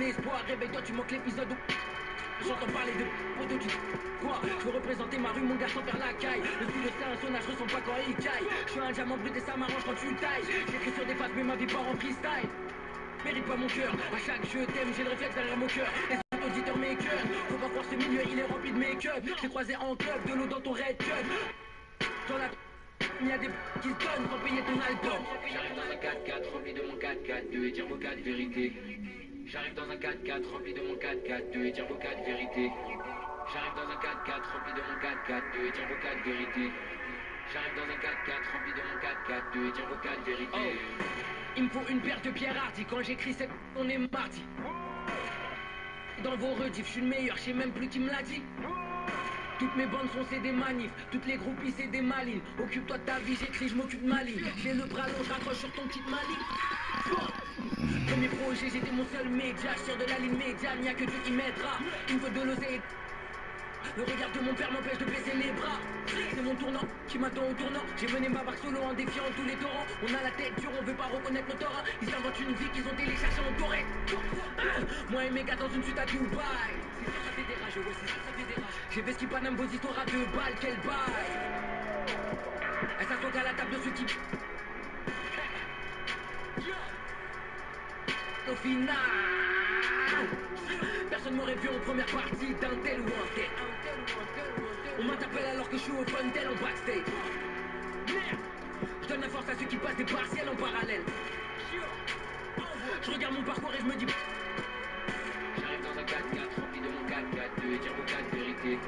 espoir. Réveille-toi, tu manques l'épisode où j'entends parler de poteau du quoi. Je veux représenter ma rue, mon garçon faire la caille. Le studio c'est un sauna, je ressens pas quand il caille. Je suis un diamant brut et ça m'arrange quand tu tailles. J'écris sur des faces mais ma vie part en freestyle. Mérite pas mon cœur, à chaque jeu t'aime, j'ai le réflexe derrière mon cœur. Les auditeurs mes cœurs, faut pas croire ce milieu, il est rempli de make-up. J'ai croisé en club, de l'eau dans ton red cut. Dans la il y a des qui se donnent sans payer ton album. J'arrive dans un 4x4 rempli de mon 4x4, de dire vos 4 vérités. J'arrive dans un 4x4 rempli de mon 4x4, de dire vos 4 vérités. J'arrive dans un 4x4 rempli de mon 4x4, de dire vos 4 vérités. J'arrive dans un 4x4 rempli de mon 4x4, de dire vos 4 vérités. Il me faut une paire de pierres hardy. Quand j'écris cette on est mardi. Dans vos rediffs, je suis le meilleur, je sais même plus qui me l'a dit. Toutes mes bandes sont c'est des manifs, toutes les groupies c'est des malines. Occupe-toi de ta vie, j'écris, je m'occupe de ma ligne. J'ai le bras long, je raccroche sur ton kit maligne. Premier projet, j'étais mon seul média. Je sors de la ligne médiane, y'a que Dieu qui m'aidera. Il me faut de l'oseille. Le regard de mon père m'empêche de baisser les bras. C'est mon tournant qui m'attend au tournant. J'ai mené ma barque solo en défiant tous les torrents. On a la tête dure, on veut pas reconnaître nos torrents. Ils inventent une vie qu'ils ont téléchargée en doré. Moi et mes gars dans une suite à Dubaï. C'est sûr ça fait des rages, ouais c'est sûr ça fait des rages. J'ai vesqué Paname vos histoires à 2 balles, quel bail. Elle s'assoit qu'à la table de ce type. Au final, personne m'aurait vu en première partie d'un tel ou un tel. On m'interpelle alors que je suis au fun tel en backstage. Merde, je donne la force à ceux qui passent des partiels en parallèle. Je regarde mon parcours et je me dis. J'arrive dans un 4x4 rempli de mon 4x4, de dire vos 4 vérités.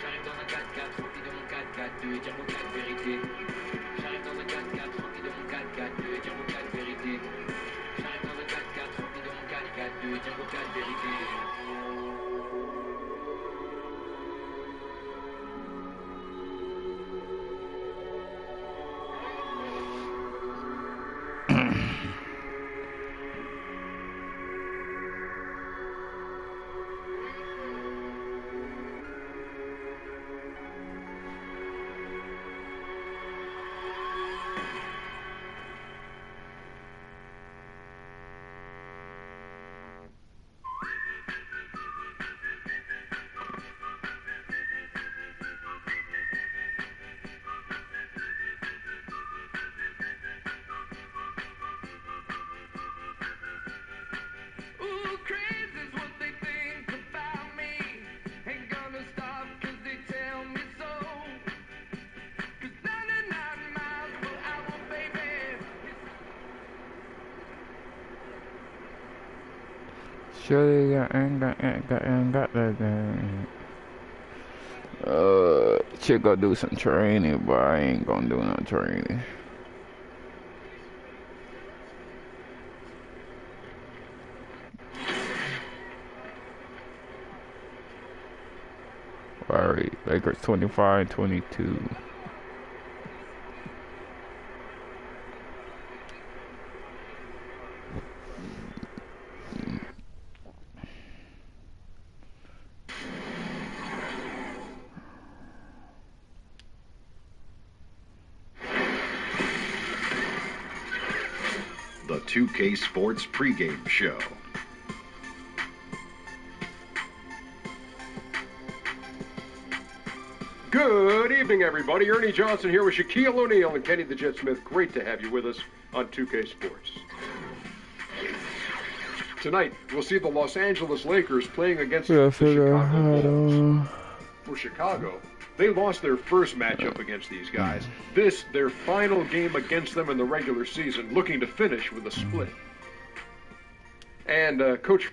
J'arrive dans un 4x4 rempli de mon 4x4, de dire vos 4 vérités. J'arrive dans un 4x4 rempli de mon 4x4, de dire vos 4 vérités. J'arrive dans un 4x4 rempli de mon 4x4, de dire vos 4 vérités. Surely I ain't got that thing. Should go do some training, but I ain't gonna do no training. Alright, Lakers 25-22. The 2K Sports pregame show. Good evening, everybody. Ernie Johnson here with Shaquille O'Neal and Kenny the Jet Smith. Great to have you with us on 2K Sports. Tonight, we'll see the Los Angeles Lakers playing against the Chicago Bulls. For Chicago, they lost their first matchup against these guys. This, their final game against them in the regular season, looking to finish with a split. And Coach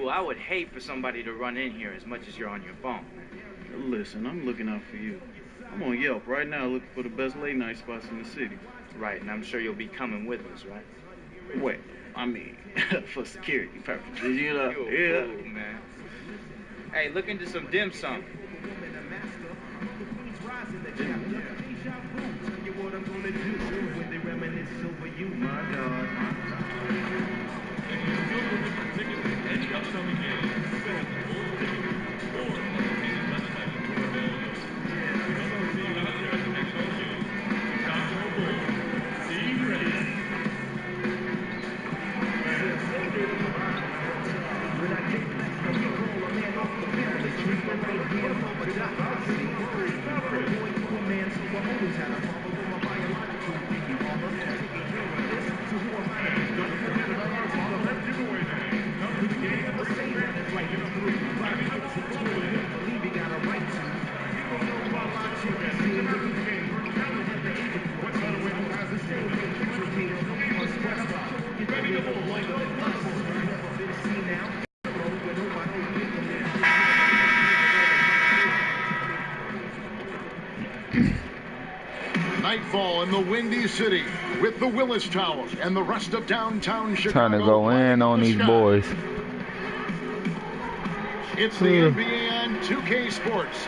Well, I would hate for somebody to run in here as much as you're on your phone. Listen, I'm looking out for you. I'm on Yelp right now looking for the best late-night spots in the city. Right, and I'm sure you'll be coming with us, right? Wait, I mean, for security purposes, you know? Yeah. Cool, man. Hey, look into some dim sum. Nightfall in the Windy City with the Willis Tower and the rest of downtown Chicago. Trying to go in on these boys. It's the NBA on 2K Sports.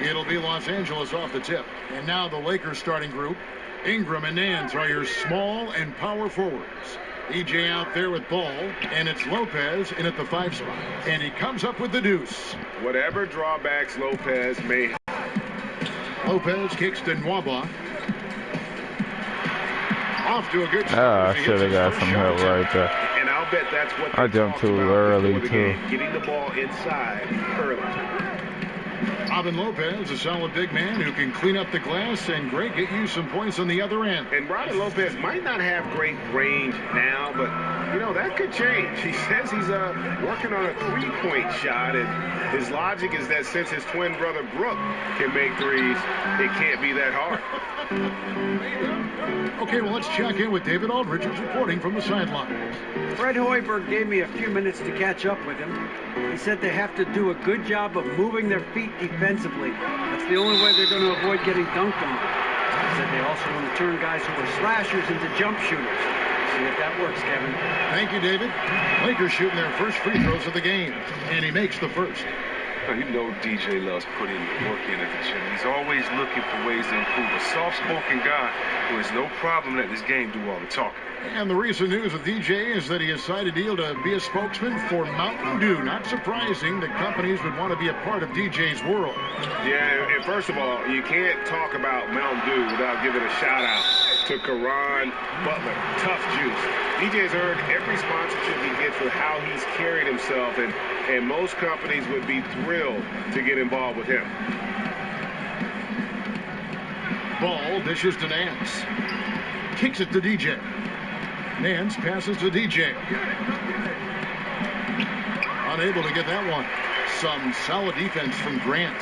It'll be Los Angeles off the tip. And now the Lakers starting group. Ingram and Nance are your small and power forwards. EJ out there with ball, and it's Lopez in at the 5 spot. And he comes up with the deuce. Whatever drawbacks Lopez may have. Lopez kicks to Nwaba. Off to a good start. I should have got some help right there. And I'll bet that's what I jumped too early, too. Getting the ball inside early. Robin Lopez, a solid big man who can clean up the glass and get you some points on the other end. And Robin Lopez might not have great range now, but, you know, that could change. He says he's working on a three-point shot, and his logic is that since his twin brother Brooke can make threes, it can't be that hard. Okay, well, let's check in with David Aldridge, who's reporting from the sideline. Fred Hoiberg gave me a few minutes to catch up with him. He said they have to do a good job of moving their feet defensively. That's the only way they're going to avoid getting dunked on. He said they also want to turn guys who are slashers into jump shooters. See if that works, Kevin. Thank you, David. Lakers shooting their first free throws of the game, and he makes the first. You know DJ loves putting work in at the gym. He's always looking for ways to improve. A soft-spoken guy who has no problem letting his game do all the talking. And the recent news with DJ is that he has signed a deal to be a spokesman for Mountain Dew. Not surprising that companies would want to be a part of DJ's world. Yeah, and first of all, you can't talk about Mountain Dew without giving a shout-out to Karan Butler. Tough juice. DJ's earned every sponsorship he gets for how he's carried himself, and most companies would be thrilled to get involved with him. Ball dishes to Nance. Kicks it to DJ. Nance passes to DJ. Unable to get that one. Some solid defense from Grant.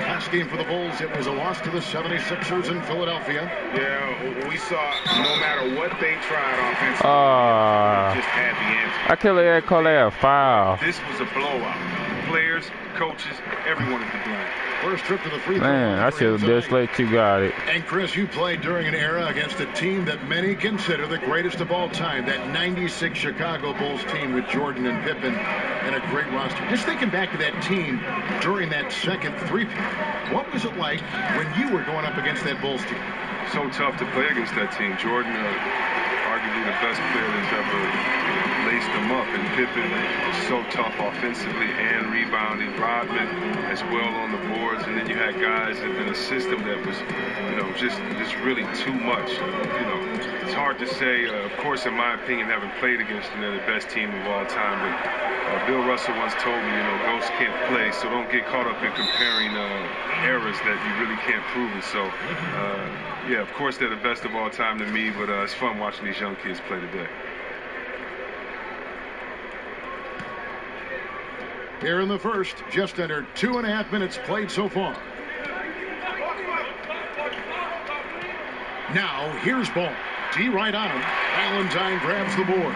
Last game for the Bulls, it was a loss to the 76ers in Philadelphia. Yeah, we saw no matter what they tried offensively, just had the answer. I can't call that a foul. This was a blowout. Players, coaches, everyone is to blame. First trip to the free throw. Man, I should have just let you got it. And Chris, you played during an era against a team that many consider the greatest of all time. That 96 Chicago Bulls team with Jordan and Pippen and a great roster. Just thinking back to that team during that second three-peat. What was it like when you were going up against that Bulls team? So tough to play against that team. Jordan, arguably the best player that's ever laced them up, and Pippen was so tough offensively and rebounding. Rodman as well on the boards, and then you had guys in a system that was, you know, just really too much. You know, it's hard to say. Of course, in my opinion, having played against the best team of all time, but Bill Russell once told me, you know, ghosts can't play, so don't get caught up in comparing errors that you really can't prove it. So, yeah, of course, they're the best of all time to me, but it's fun watching these young kids play today. Here in the first, just under 2.5 minutes played so far. Now, here's ball. D right on him. Valentine grabs the board.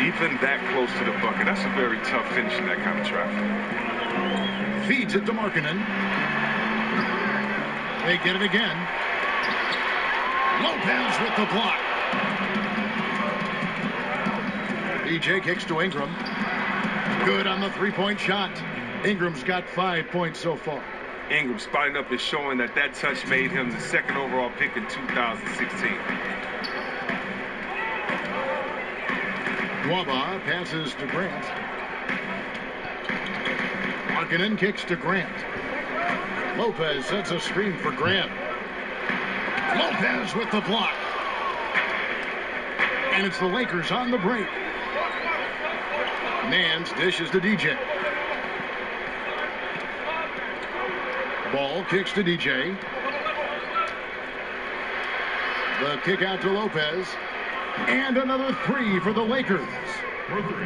Even that close to the bucket, that's a very tough finish in that kind of traffic. Feeds it to Markkanen. They get it again. Lopez with the block. DJ kicks to Ingram. Good on the three-point shot. Ingram's got 5 points so far. Ingram spotting up and showing that touch made him the second overall pick in 2016. Waba passes to Grant. Markkanen kicks to Grant. Lopez sets a screen for Grant. Lopez with the block. And it's the Lakers on the break. Nance dishes to DJ. Ball kicks to DJ. The kick out to Lopez. And another three for the Lakers.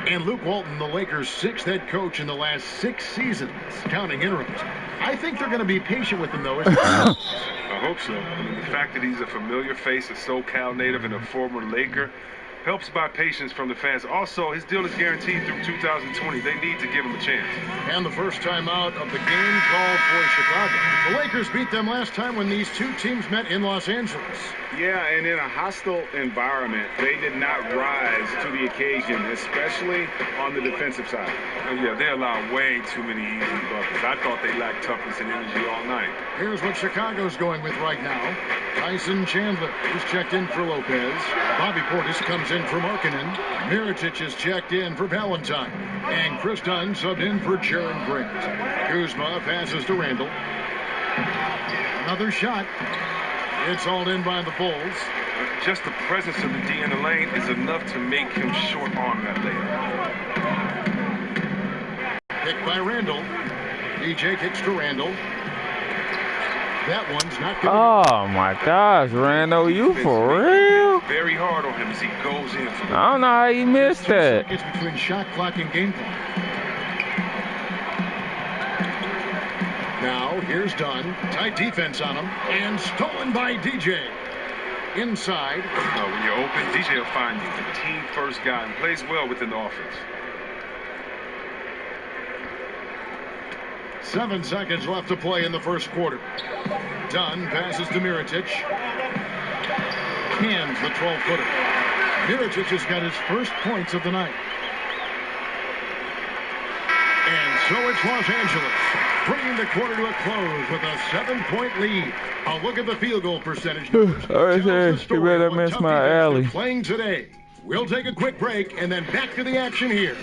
And Luke Walton, the Lakers' 6th head coach in the last 6 seasons, counting interims. I think they're going to be patient with him, though. I hope so. I mean, the fact that he's a familiar face, a SoCal native, and a former Laker helps buy patience from the fans. Also, his deal is guaranteed through 2020. They need to give him a chance. And the first time out of the game called for Chicago. The Lakers beat them last time when these two teams met in Los Angeles. Yeah, and in a hostile environment, they did not rise to the occasion, especially on the defensive side. Oh, yeah, they allowed way too many easy buckets. I thought they lacked toughness and energy all night. Here's what Chicago's going with right now. Tyson Chandler is checked in for Lopez. Bobby Portis comes in for Markkanen. Mirotic is checked in for Valentine. And Chris Dunn subbed in for Jaren Grant. Kuzma passes to Randall. Another shot. It's hauled in by the Bulls. Just the presence of the D in the lane is enough to make him short arm that layup. Picked by Randall. DJ kicks to Randall. That one's not good. Oh my gosh, Randall, you for real? Very hard on him as he goes in. I don't know how you missed that. It's between shot clock and game clock. Now, here's Dunn. Tight defense on him. And stolen by DJ. Inside. When you're open, DJ will find you. The team first guy and plays well within the offense. 7 seconds left to play in the first quarter. Dunn passes to Mirotic. Hands the 12-footer. Mirotic has got his first points of the night. And so it's Los Angeles, bringing the quarter to a close with a 7-point lead. A look at the field goal percentage. All right, you better miss my alley. Playing today. We'll take a quick break and then back to the action here.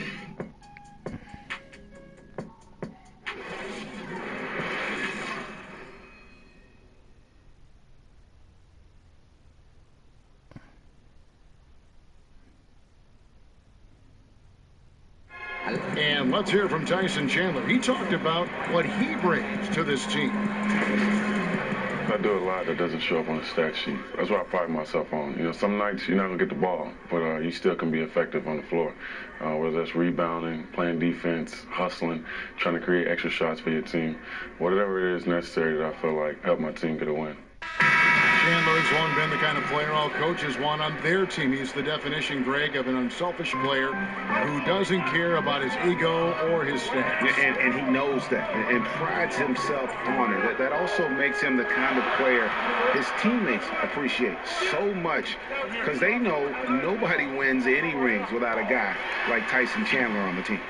And let's hear from Tyson Chandler. He talked about what he brings to this team. I do a lot that doesn't show up on the stat sheet. That's what I pride myself on. You know, some nights you're not going to get the ball, but you still can be effective on the floor. Whether that's rebounding, playing defense, hustling, trying to create extra shots for your team. Whatever it is necessary that I feel like help my team get a win. Chandler's long been the kind of player all coaches want on their team. He's the definition, Greg, of an unselfish player who doesn't care about his ego or his stats. Yeah, and he knows that and prides himself on it. That also makes him the kind of player his teammates appreciate so much because they know nobody wins any rings without a guy like Tyson Chandler on the team.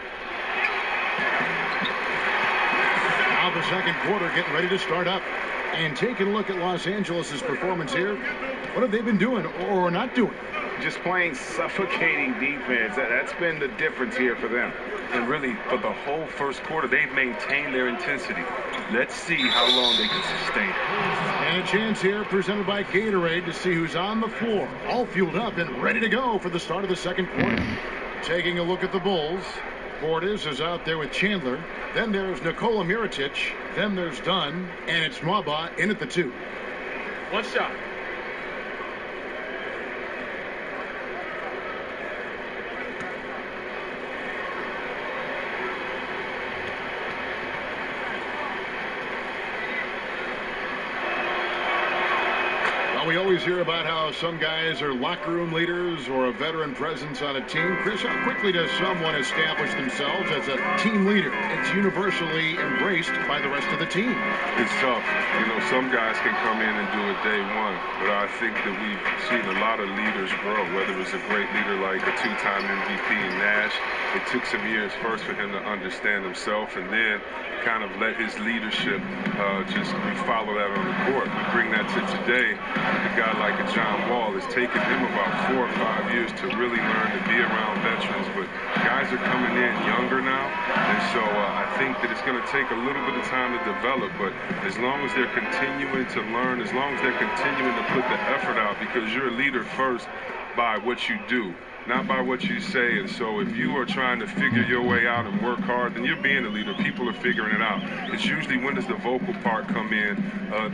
Now the second quarter getting ready to start up. And taking a look at Los Angeles' performance here, what have they been doing or not doing? Just playing suffocating defense. That's been the difference here for them. And really, for the whole first quarter, they've maintained their intensity. Let's see how long they can sustain it. And a chance here presented by Gatorade to see who's on the floor, all fueled up and ready to go for the start of the second quarter. Taking a look at the Bulls. Portis is out there with Chandler. Then there's Nikola Mirotic. Then there's Dunn. And it's Mwaba in at the 2. One shot. we always hear about how some guys are locker room leaders or a veteran presence on a team. Chris, how quickly does someone establish themselves as a team leader? It's universally embraced by the rest of the team. It's tough. You know, some guys can come in and do it day one, but I think that we've seen a lot of leaders grow, whether it's a great leader like a two-time MVP in Nash. It took some years first for him to understand himself and then kind of let his leadership we follow that on the court. We bring that to today. A guy like a John Wall, it's taken him about 4 or 5 years to really learn to be around veterans, but guys are coming in younger now, and so I think that it's going to take a little bit of time to develop, but as long as they're continuing to learn, as long as they're continuing to put the effort out, because you're a leader first by what you do, not by what you say. And so if you are trying to figure your way out and work hard, then you're being a leader. People are figuring it out. It's usually when does the vocal part come in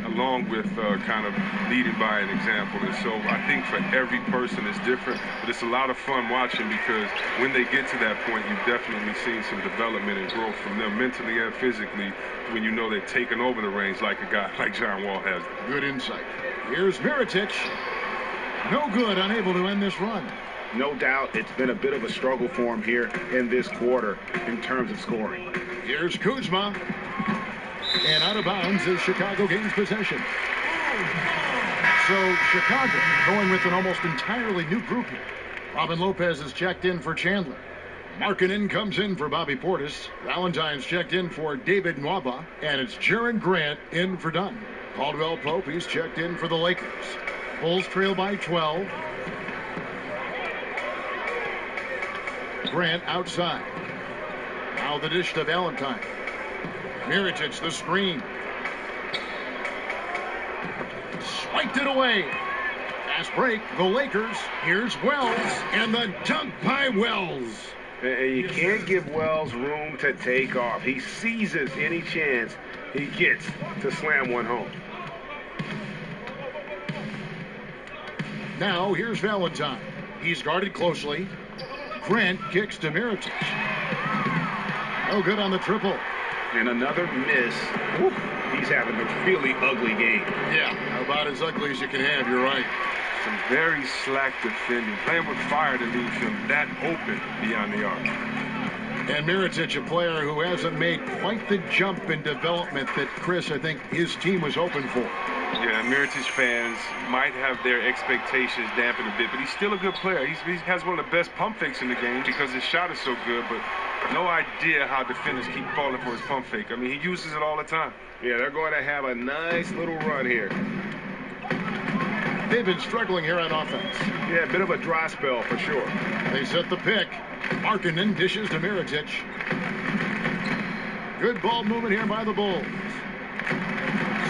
along with kind of leading by an example. And so I think for every person it's different, but it's a lot of fun watching because when they get to that point, you've definitely seen some development and growth from them mentally and physically when you know they've taken over the reins like a guy like John Wall has. Good insight. Here's Mirotic. No good, unable to end this run. No doubt it's been a bit of a struggle for him here in this quarter in terms of scoring. Here's Kuzma. And out of bounds as Chicago gains possession. So Chicago going with an almost entirely new group here. Robin Lopez is checked in for Chandler. Markkanen comes in for Bobby Portis. Valentine's checked in for David Nwaba. And it's Jaren Grant in for Dunn. Caldwell Pope, he's checked in for the Lakers. Bulls trail by 12. Grant outside. Now the dish to Valentine. Mirotic the screen. Swiped it away. Fast break, the Lakers. Here's Wells, and the dunk by Wells. And you can't give Wells room to take off. He seizes any chance he gets to slam one home. Now here's Valentine. He's guarded closely. Grant kicks to Mirotic. No good on the triple. And another miss. Woo. He's having a really ugly game. Yeah, about as ugly as you can have, you're right. Some very slack defending, playing with fire to leave him that open beyond the arc. And Mirotic, a player who hasn't made quite the jump in development that Chris, I think, his team was hoping for. Yeah, Mirotic fans might have their expectations dampened a bit, but he's still a good player. He has one of the best pump fakes in the game because his shot is so good, but no idea how defenders keep falling for his pump fake. I mean, he uses it all the time. Yeah, they're going to have a nice little run here. They've been struggling here on offense. Yeah, a bit of a dry spell for sure. They set the pick. Markkanen dishes to Mirotic. Good ball movement here by the Bulls.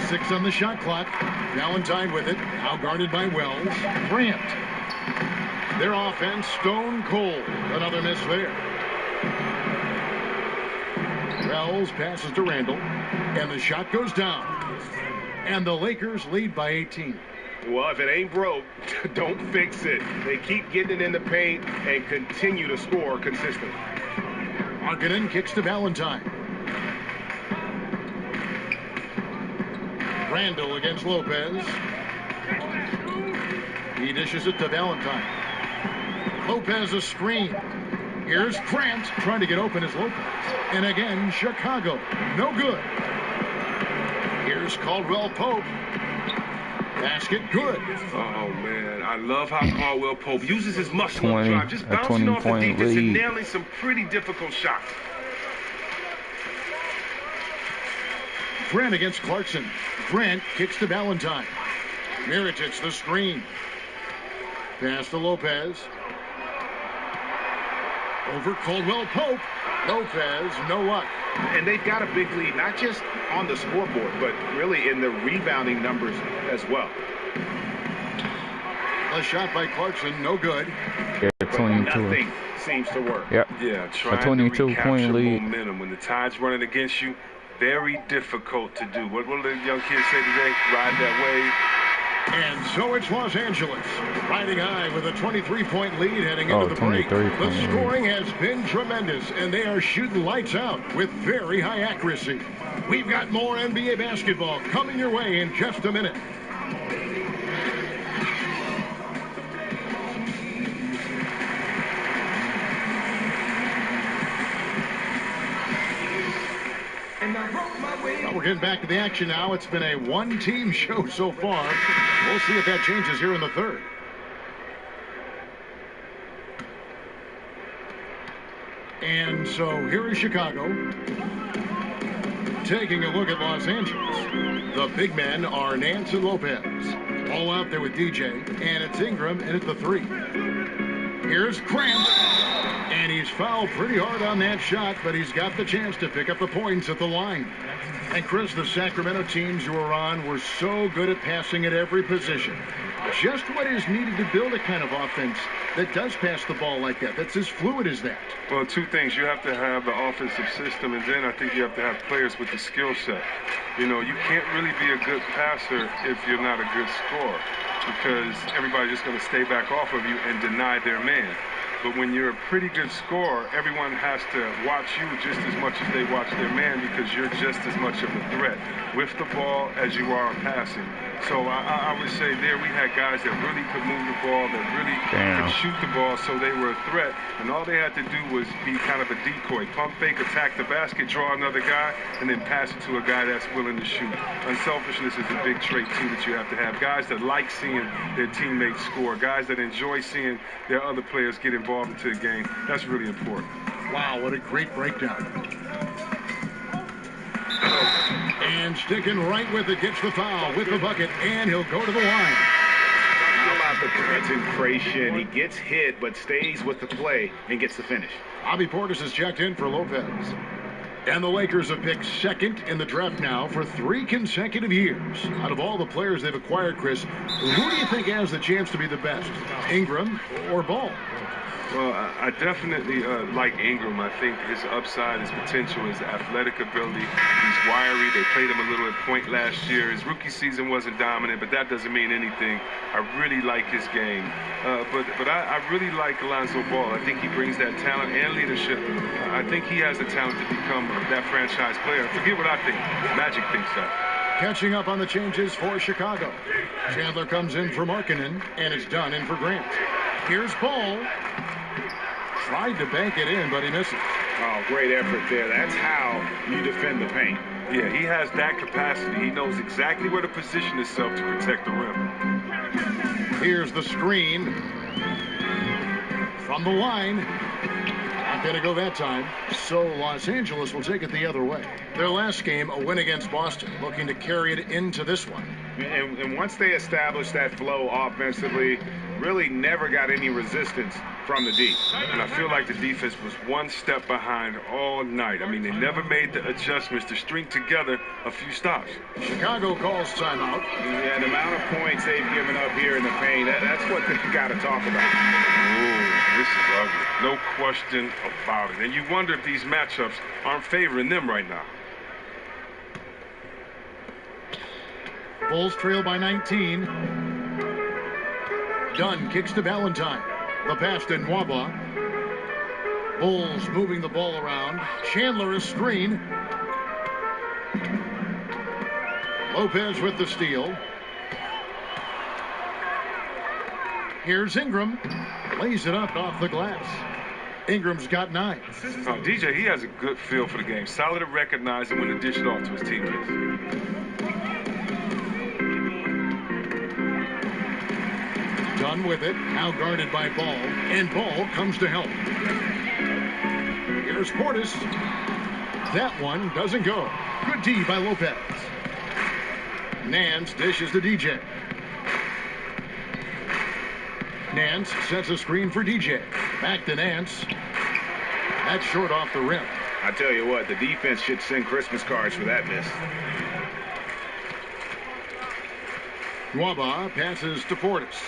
6 on the shot clock. Valentine with it. Now guarded by Wells. Grant. Their offense stone cold. Another miss there. Wells passes to Randall. And the shot goes down. And the Lakers lead by 18. Well, if it ain't broke, don't fix it. They keep getting it in the paint and continue to score consistently. Markkanen kicks to Valentine. Randall against Lopez. He dishes it to Valentine. Lopez a screen. Here's Grant trying to get open as Lopez. And again, Chicago. No good. Here's Caldwell Pope. Basket good. Oh, man. I love how Caldwell Pope uses his muscle-up drive, just bouncing off the defense and nailing some pretty difficult shots. Grant against Clarkson. Grant kicks to Valentine. Mirotic the screen. Pass to Lopez. Over Caldwell Pope. Lopez, no luck. And they've got a big lead, not just on the scoreboard, but really in the rebounding numbers as well. A shot by Clarkson, no good. Yeah, 22. Nothing seems to work. Yep. Yeah, trying a 22-point lead. Momentum when the tide's running against you, very difficult to do. What will the young kids say today? Ride that wave. And so it's Los Angeles, riding high with a 23-point lead heading into the break. The scoring has been tremendous, and they are shooting lights out with very high accuracy. We've got more NBA basketball coming your way in just a minute. Well, we're getting back to the action now. It's been a one-team show so far. We'll see if that changes here in the third. And so here is Chicago taking a look at Los Angeles. The big men are Nance and Lopez. All out there with DJ, and it's Ingram in at the 3. Here's Grant, and he's fouled pretty hard on that shot, but he's got the chance to pick up the points at the line. And Chris, the Sacramento teams you were on were so good at passing at every position. Just what is needed to build a kind of offense that does pass the ball like that, that's as fluid as that? Well, two things. You have to have the offensive system, and then I think you have to have players with the skill set. You know, you can't really be a good passer if you're not a good scorer, because everybody's just going to stay back off of you and deny their man. But when you're a pretty good scorer, everyone has to watch you just as much as they watch their man, because you're just as much of a threat with the ball as you are passing. So I would say there we had guys that really could move the ball, that really could shoot the ball, so they were a threat. And all they had to do was be kind of a decoy. Pump fake, attack the basket, draw another guy, and then pass it to a guy that's willing to shoot. Unselfishness is a big trait, too, that you have to have. Guys that like seeing their teammates score. Guys that enjoy seeing their other players get involved into the game. That's really important. Wow, what a great breakdown. And sticking right with it, gets the foul with the bucket, and he'll go to the line. How about the concentration? He gets hit, but stays with the play and gets the finish. Bobby Portis is checked in for Lopez. And the Lakers have picked second in the draft now for 3 consecutive years. Out of all the players they've acquired, Chris, who do you think has the chance to be the best, Ingram or Ball? Well, I definitely like Ingram. I think his upside, his potential, his athletic ability. He's wiry. They played him a little at point last year. His rookie season wasn't dominant, but that doesn't mean anything. I really like his game. But I really like Alonzo Ball. I think he brings that talent and leadership. I think he has the talent to become that franchise player. Forget what I think. Magic thinks that. Catching up on the changes for Chicago. Chandler comes in for Markkanen, and it's done in for Grant. Here's Ball. Tried to bank it in, but he misses. Oh, great effort there. That's how you defend the paint. Yeah, he has that capacity. He knows exactly where to position himself to protect the rim. Here's the screen. From the line. Not going to go that time. So Los Angeles will take it the other way. Their last game, a win against Boston, looking to carry it into this one. And once they established that flow offensively, really never got any resistance from the D. And I feel like the defense was one step behind all night. I mean, they never made the adjustments to string together a few stops. Chicago calls timeout. Yeah, the amount of points they've given up here in the paint, that's what they've got to talk about. Ooh, this is ugly. No question about it. And you wonder if these matchups aren't favoring them right now. Bulls trail by 19. Dunn kicks to Valentine. The pass to Nwaba. Bulls moving the ball around. Chandler a screen. Lopez with the steal. Here's Ingram. Lays it up off the glass. Ingram's got 9. Oh, DJ, he has a good feel for the game. Solid at recognizing when to dish it off to his teammates. Dunn with it, now guarded by Ball, and Ball comes to help. Here's Portis. That one doesn't go. Good D by Lopez. Nance dishes to DJ. Nance sets a screen for DJ. Back to Nance. That's short off the rim. I tell you what, the defense should send Christmas cards for that miss. Nwaba passes to Portis.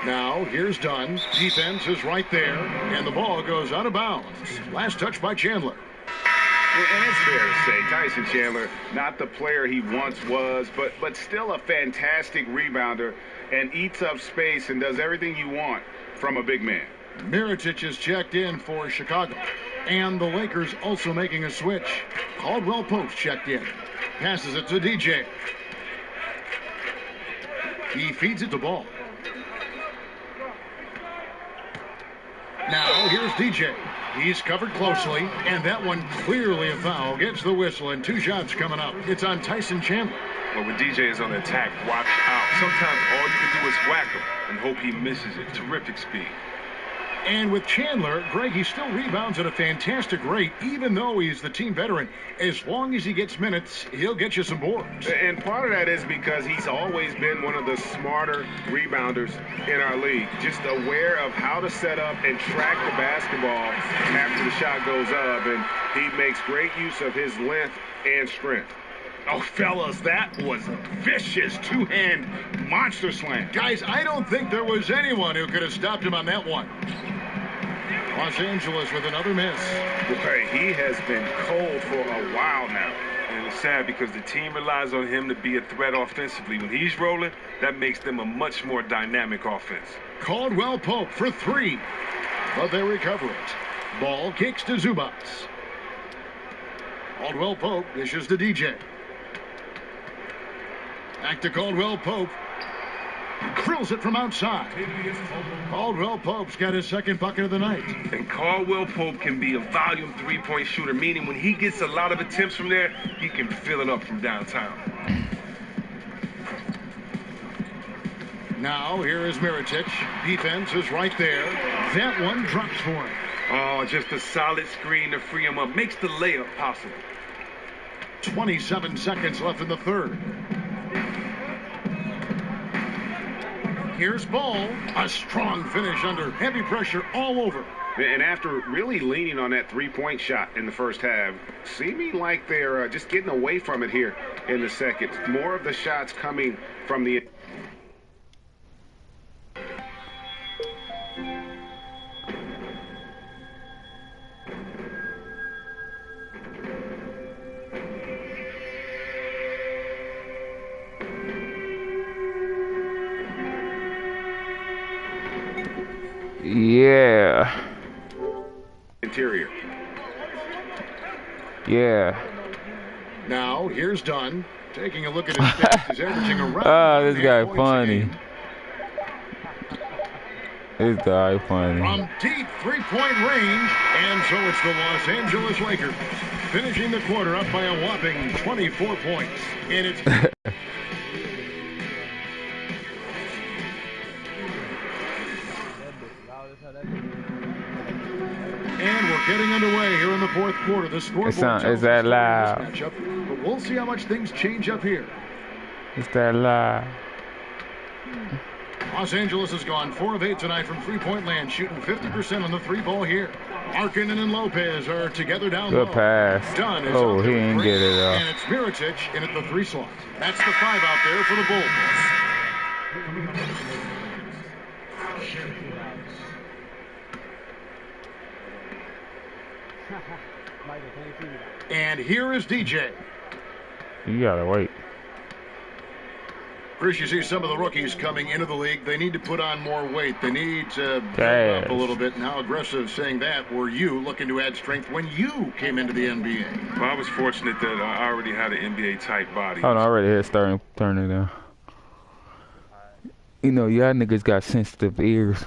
Now, here's Dunn. Defense is right there, and the ball goes out of bounds. Last touch by Chandler. And it's fair to say, Tyson Chandler, not the player he once was, but still a fantastic rebounder and eats up space and does everything you want from a big man. Mirotic is checked in for Chicago. And the Lakers also making a switch. Caldwell Pope checked in. Passes it to DJ. He feeds it to Ball. Now, here's DJ. He's covered closely, and that one clearly a foul. Gets the whistle, and 2 shots coming up. It's on Tyson Chandler. Well, when DJ is on attack, watch out. Sometimes all you can do is whack him and hope he misses it. Terrific speed. And with Chandler, Greg, he still rebounds at a fantastic rate, even though he's the team veteran. As long as he gets minutes, he'll get you some boards. And part of that is because he's always been one of the smarter rebounders in our league. Just aware of how to set up and track the basketball after the shot goes up. And he makes great use of his length and strength. Oh, fellas, that was a vicious two-hand monster slam. Guys, I don't think there was anyone who could have stopped him on that one. Los Angeles with another miss. Boy, he has been cold for a while now. And it's sad because the team relies on him to be a threat offensively. When he's rolling, that makes them a much more dynamic offense. Caldwell Pope for 3. But they recover it. Ball kicks to Zubats. Caldwell Pope dishes to DJ. Back to Caldwell Pope. Drills it from outside. Caldwell Pope's got his second bucket of the night. And Caldwell Pope can be a volume three-point shooter, meaning when he gets a lot of attempts from there, he can fill it up from downtown. Now, here is Mirotic. Defense is right there. That one drops for him. Oh, just a solid screen to free him up. Makes the layup possible. 27 seconds left in the third. Here's Ball. A strong finish under heavy pressure all over. And after really leaning on that three-point shot in the first half, seeming like they're just getting away from it here in the second. More of the shots coming from the... Yeah. Interior. Yeah. Now, here's Dunn. Taking a look at his stats. He's averaging around... Oh, this guy funny. This guy funny. From deep three-point range, and so it's the Los Angeles Lakers finishing the quarter up by a whopping 24 points. And it's... And we're getting underway here in the fourth quarter. The scoreboard is that loud? Matchup, but we'll see how much things change up here. Is that loud? Los Angeles has gone 4 of 8 tonight from three-point land, shooting 50% on the three ball here. Arkinen and Lopez are together down low. Good pass. Dunn is oh, he didn't get it up. And it's Mirotic in at the 3 slot. That's the 5 out there for the Bulls. And here is DJ. You gotta wait. Chris, you see some of the rookies coming into the league. They need to put on more weight. They need to build up a little bit. And how aggressive saying that were you looking to add strength when you came into the NBA? Well, I was fortunate that I already had an NBA-type body. Oh, no, I already had starting turning down. You know, y'all niggas got sensitive ears.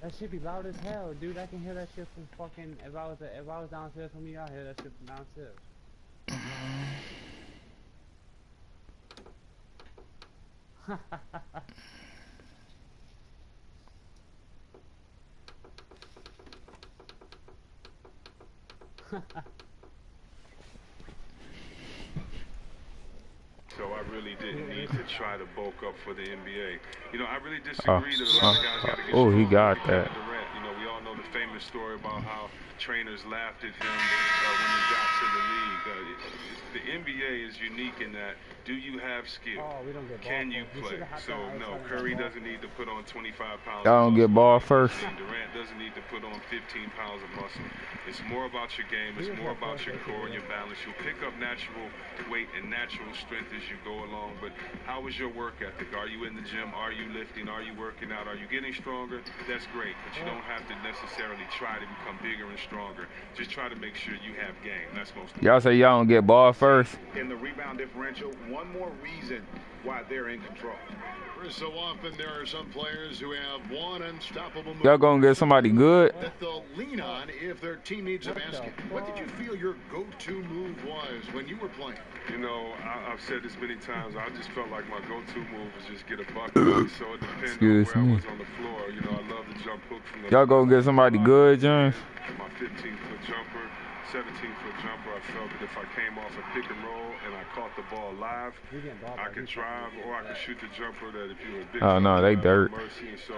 That shit be loud as hell, dude. I can hear that shit from fucking. If I was downstairs from me, I hear that shit from downstairs. So I really didn't need to try to bulk up for the NBA. You know, I really disagree that a lot of guys got to get oh, he got Durant. that. You know, we all know the famous story about how trainers laughed at him when he got to the league. The NBA is unique in that, do you have skill? Oh, we don't get Can you play? So, no, Curry doesn't need to put on 25 pounds Y'all don't get ball first. Durant doesn't need to put on 15 pounds of muscle. It's more about your game. It's more about your core and your balance. You'll pick up natural weight and natural strength as you go along. But how is your work ethic? Are you in the gym? Are you lifting? Are you working out? Are you getting stronger? That's great. But you don't have to necessarily try to become bigger and stronger. Just try to make sure you have game. That's most important. Y'all say y'all don't get ball first? In the rebound touchdown differential. One more reason why they're in control. So often there are some players who have one unstoppable move. Y'all gonna get somebody good? That they'll lean on if their team needs a basket. What did you feel your go-to move was when you were playing? You know, I've said this many times. I just felt like my go-to move was just get a bucket. So it depends on where I was on the floor. You know, I love the jump hook from the. Y'all gonna get somebody good, James? My 15-foot jumper. 17-foot jumper, I felt that if I came off a pick and roll and I caught the ball live, I could drive or I could shoot the jumper. That if you were a big no, they dirt. Mercy. And so,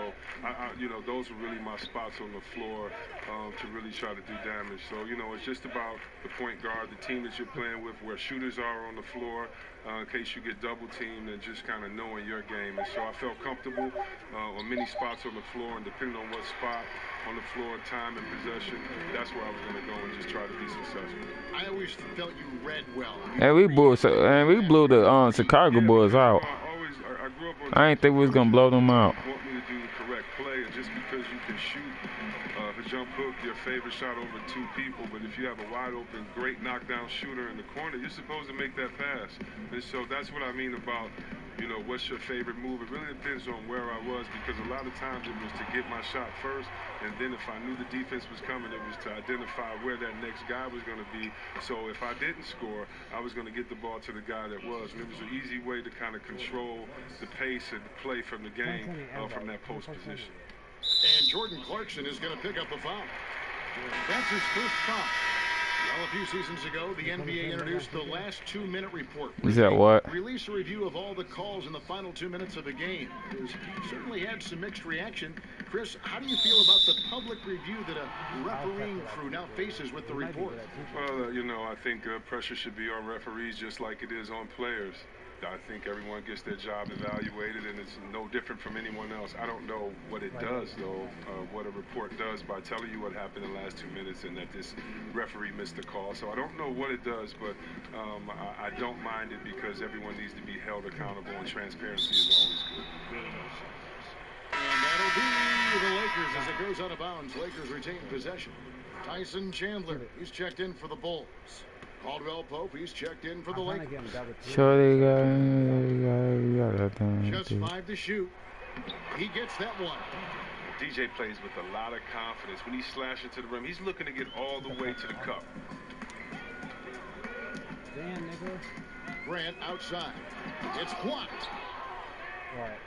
you know, those are really my spots on the floor to really try to do damage. So, you know, it's just about the point guard, the team that you're playing with, where shooters are on the floor, in case you get double teamed, and just kind of knowing your game. And so I felt comfortable on many spots on the floor, and depending on what spot on the floor, time and possession, that's where I was going to go and just try to be successful. I always felt you read well. And we blew the Chicago Bulls out. I grew up on. I didn't think we was gonna blow them out. Want me to do the correct play, and just because you can shoot a jump hook, your favorite shot over two people, but if you have a wide open, great knockdown shooter in the corner, you're supposed to make that pass. And so that's what I mean about, you know, what's your favorite move? It really depends on where I was, because a lot of times it was to get my shot first, and then if I knew the defense was coming, it was to identify where that next guy was going to be. So if I didn't score, I was going to get the ball to the guy that was. And it was an easy way to kind of control the pace and the play from the game from that post position. And Jordan Clarkson is going to pick up a foul. That's his first foul. Well, a few seasons ago, the NBA introduced the last 2-minute report. Is that what? Release a review of all the calls in the final 2 minutes of a game. It's certainly had some mixed reaction. Chris, how do you feel about the public review that a refereeing crew now faces with the report? Well, you know, I think pressure should be on referees just like it is on players. I think everyone gets their job evaluated, and it's no different from anyone else. I don't know what it does, though, what a report does by telling you what happened in the last 2 minutes and that this referee missed the call. So I don't know what it does, but I don't mind it, because everyone needs to be held accountable, and transparency is always good. And that'll be the Lakers as it goes out of bounds. Lakers retain possession. Tyson Chandler, he's checked in for the Bulls. Caldwell Pope, he's checked in for the Lakers. Just 5 to shoot. He gets that one. DJ plays with a lot of confidence. When he slashes to the rim, he's looking to get all the way to the cup. Damn, nigga. Grant outside. It's blocked. What?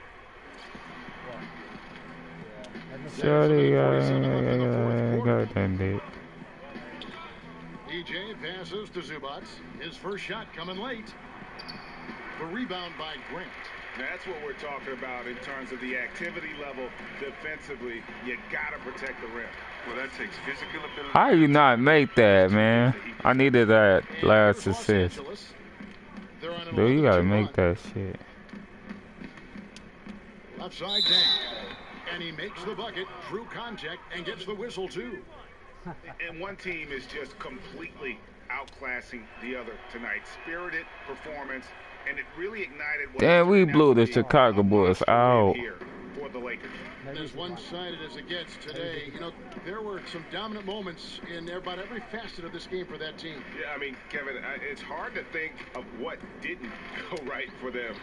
DJ passes to Zubats. His first shot coming late. The rebound by Grant. That's what we're talking about in terms of the activity level defensively. You gotta protect the rim. Well, that takes physical ability. How you not make that, man? I needed that last assist. Dude, you gotta make that shit. Left side down. And he makes the bucket through contact and gets the whistle too. And one team is just completely outclassing the other tonight. Spirited performance, and it really ignited what. Damn, we blew the Chicago Bulls out. For the Lakers. As one-sided as it gets today, you know, there were some dominant moments in about every facet of this game for that team. Yeah, I mean, Kevin, it's hard to think of what didn't go right for them.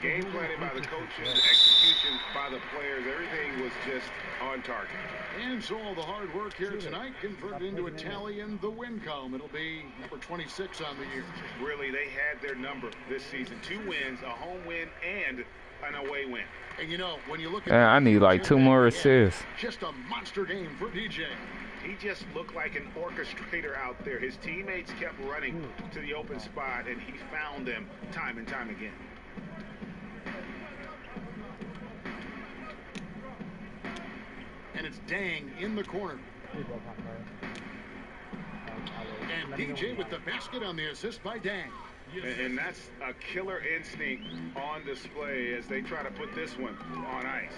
Game planning by the coaches, execution by the players, everything was just on target. And so all the hard work here tonight converted into a tally in the win column. It'll be number 26 on the year. Really, they had their number this season. 2 wins, a home win, and an away win. And you know, when you look at I need like 2 more assists. Just a monster game for DJ. He just looked like an orchestrator out there. His teammates kept running to the open spot, and he found them time and time again. And it's Dang in the corner. And DJ with the basket on the assist by Dang. And that's a killer instinct on display as they try to put this one on ice.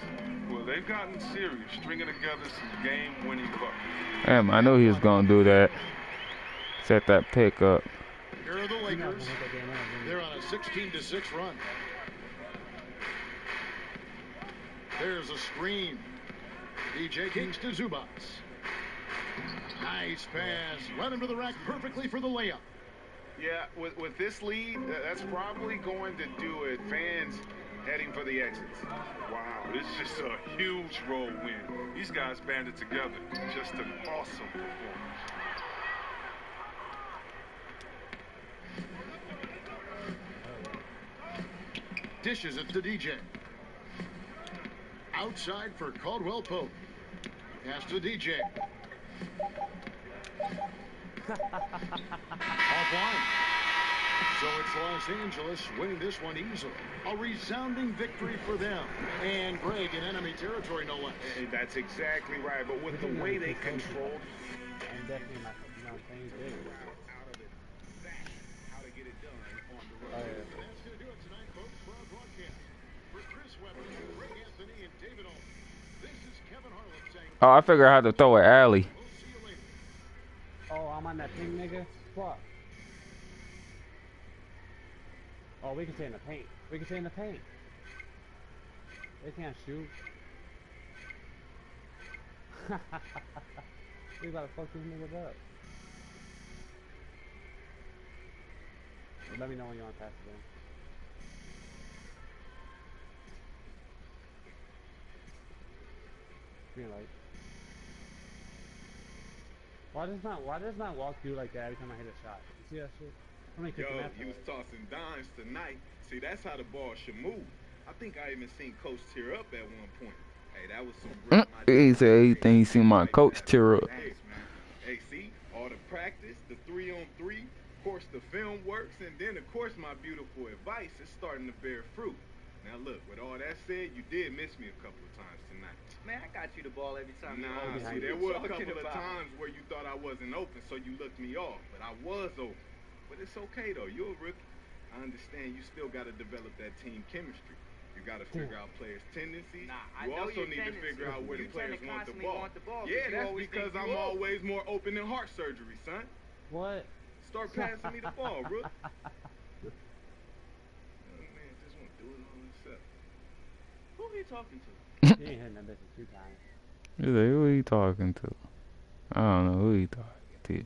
Well, they've gotten serious, stringing together some game-winning buckets. Damn, I knew he was gonna do that. Set that pick up. Here are the Lakers. They're on a 16-6 run. There's a screen. DJ kicks to Zubats. Nice pass. Right into the rack perfectly for the layup. Yeah, with this lead, that's probably going to do it. Fans heading for the exits. Wow, this is just a huge road win. These guys banded together. Just an awesome performance. Dishes it to DJ. Outside for Caldwell Pope. Pass to DJ. Offline. So it's Los Angeles winning this one easily. A resounding victory for them. And Greg in enemy territory, no less. That's exactly right. But with the way they controlled... I'm definitely not, you know what I'm saying? Good. How to get it done on the road. Oh, yeah. That's going to do it tonight, folks, for our broadcast. For Chris Webber, Greg Anthony, and David Olin. This is Kevin Harlan saying... Oh, I figured out how to throw an alley. We'll see you later. Oh, I'm on that thing, nigga. Fuck. Oh, we can stay in the paint. We can stay in the paint. They can't shoot. We gotta fuck these niggas up. Let me know when you want to pass it in. Green light. Why does not walk through like that every time I hit a shot? You see that shit? Yo, he was tossing dimes tonight. See, that's how the ball should move. I think I even seen Coach tear up at one point. Hey, that was some real He said anything he seen my coach tear up. Thanks, man. Hey, see, all the practice, the 3-on-3, of course the film works, and then of course my beautiful advice is starting to bear fruit. Now look, with all that said, you did miss me a couple of times tonight. Man, I got you the ball every time. Nah, see, there were a couple of times where you thought I wasn't open, so you looked me off, but I was open. But it's okay though, you're a rookie. I understand you still got to develop that team chemistry. You got to figure out players' tendencies. You also need to figure out where the players want the ball. Yeah, that's because I'm always more open than heart surgery, son. What? Start passing me the ball, Rook. Oh, man, just want to do it all himself. Who are you talking to? He ain't hitting that bitch 2 times. He's like, who are you talking to? I don't know who he talking to.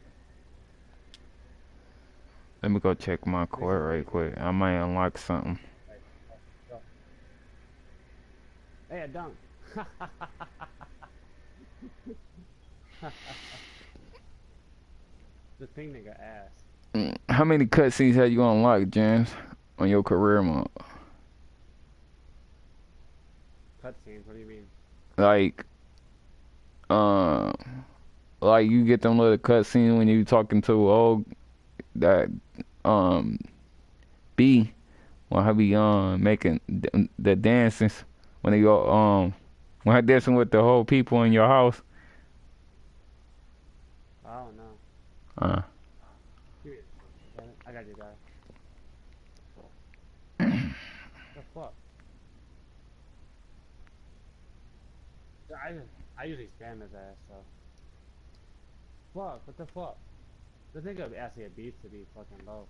Let me go check my court right quick. I might unlock something. Hey, a dunk. This thing nigga ass. How many cutscenes have you unlocked, James, on your career mode? Cutscenes? What do you mean? Like you get them little cutscenes when you talking to that B when I be making the dances when they go when I dancing with the whole people in your house. I don't know. I got you guys. The fuck? I usually spam his ass, so. Fuck, what the fuck? This nigga actually a beast to be fucking low.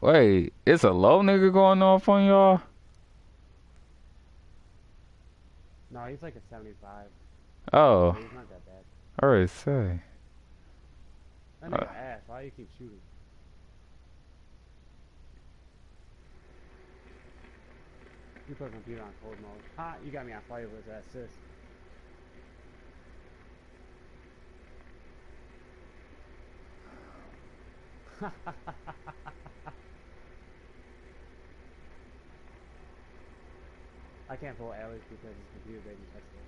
Wait, it's a low nigga going off on y'all? No, he's like a 75. Oh. He's not that bad. I already say. That nigga ass, why you keep shooting? You put computer on cold mode. Ha! You got me on fire with that assist. I can't pull alleys because his computer didn't touch this.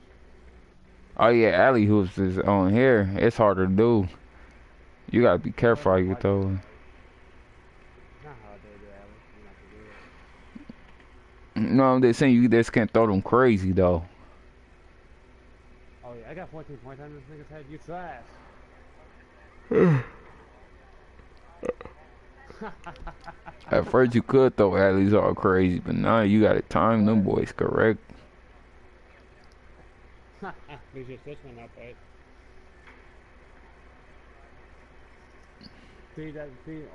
Oh yeah, alley hoops is on here. It's harder to do. You gotta be careful how you throw it. Not how they do alleys. You have to do it. No, they're saying you just can't throw them crazy though. Oh yeah, I got 14 points on this nigga's head. You trash. At first you could throw alleys all crazy, but now you gotta time them boys correct. We just switch one up, right? See,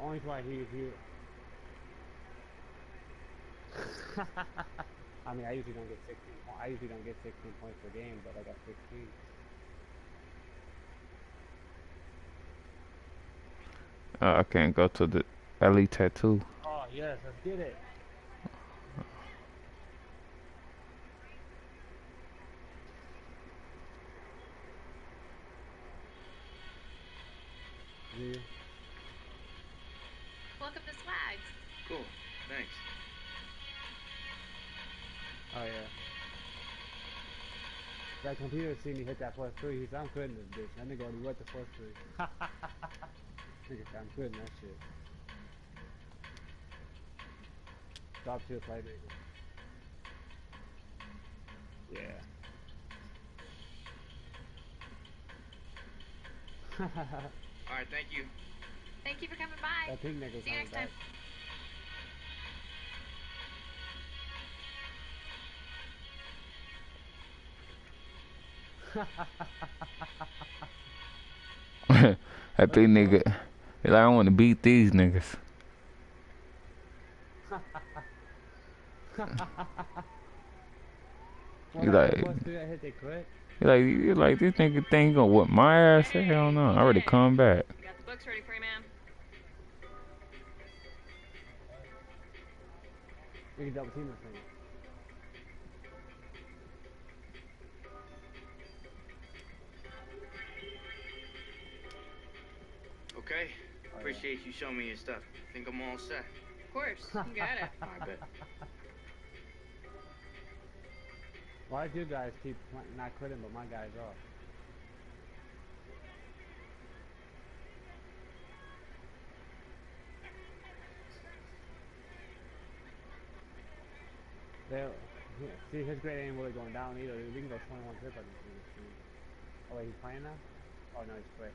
only why he's here. I mean, I usually don't get 16 points. I usually don't get 16 points per game, but I got 16. I can't go to the Elite Tattoo. Oh, yes, let's get it. Yeah. Welcome to Swags. Cool. Thanks. Oh, yeah. That computer seen me hit that +3. He said, I'm quitting this bitch. That nigga already went to +3. Nigga said, I'm quitting that shit. Top tier playmaker. Yeah. Alright, thank you. Thank you for coming by. That pink nigga See you next time. That big nigga, he like, I want to beat these niggas. He like, this nigga think he gonna whip my ass? Hell no, I already come back. Got the books ready for you, ma'am. We can double team this thing. Okay. Appreciate you showing me your stuff. Think I'm all set. Of course. You got it. I bet. Why do you guys keep not quitting, but my guys are? See, his grade ain't really going down either. We can go 21 zip on this team. Oh, wait, he's playing now? Oh, no, he's quit.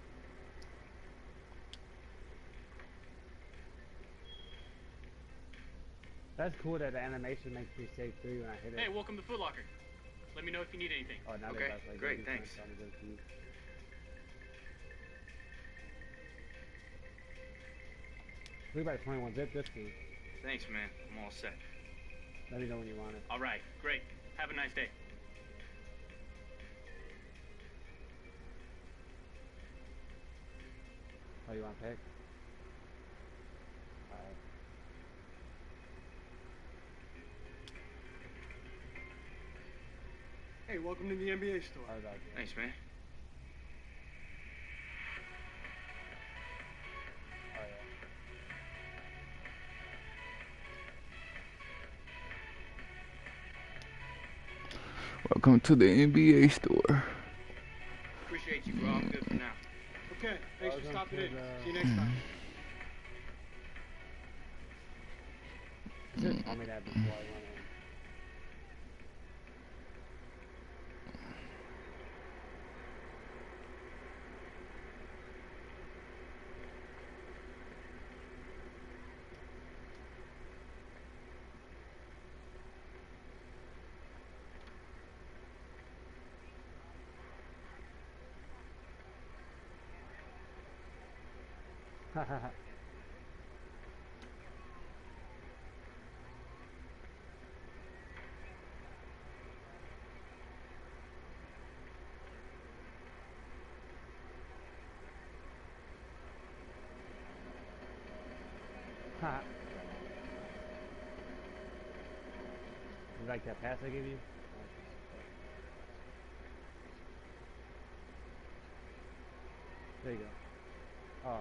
That's cool that the animation makes me save 3 when I hit it. Hey, welcome to Foot Locker. Let me know if you need anything. Oh, now okay, great, thanks. We about 21 zip this team. Thanks, man. I'm all set. Let me know when you want it. All right, great. Have a nice day. Oh, you want to pick? Alright. Hey, welcome to the NBA store. Thanks, man. Welcome to the NBA store. Appreciate you, bro. I'm good for now. Okay, thanks for stopping in. See you next time. Just tell me that before I run in. You like that pass I gave you? There you go. Oh.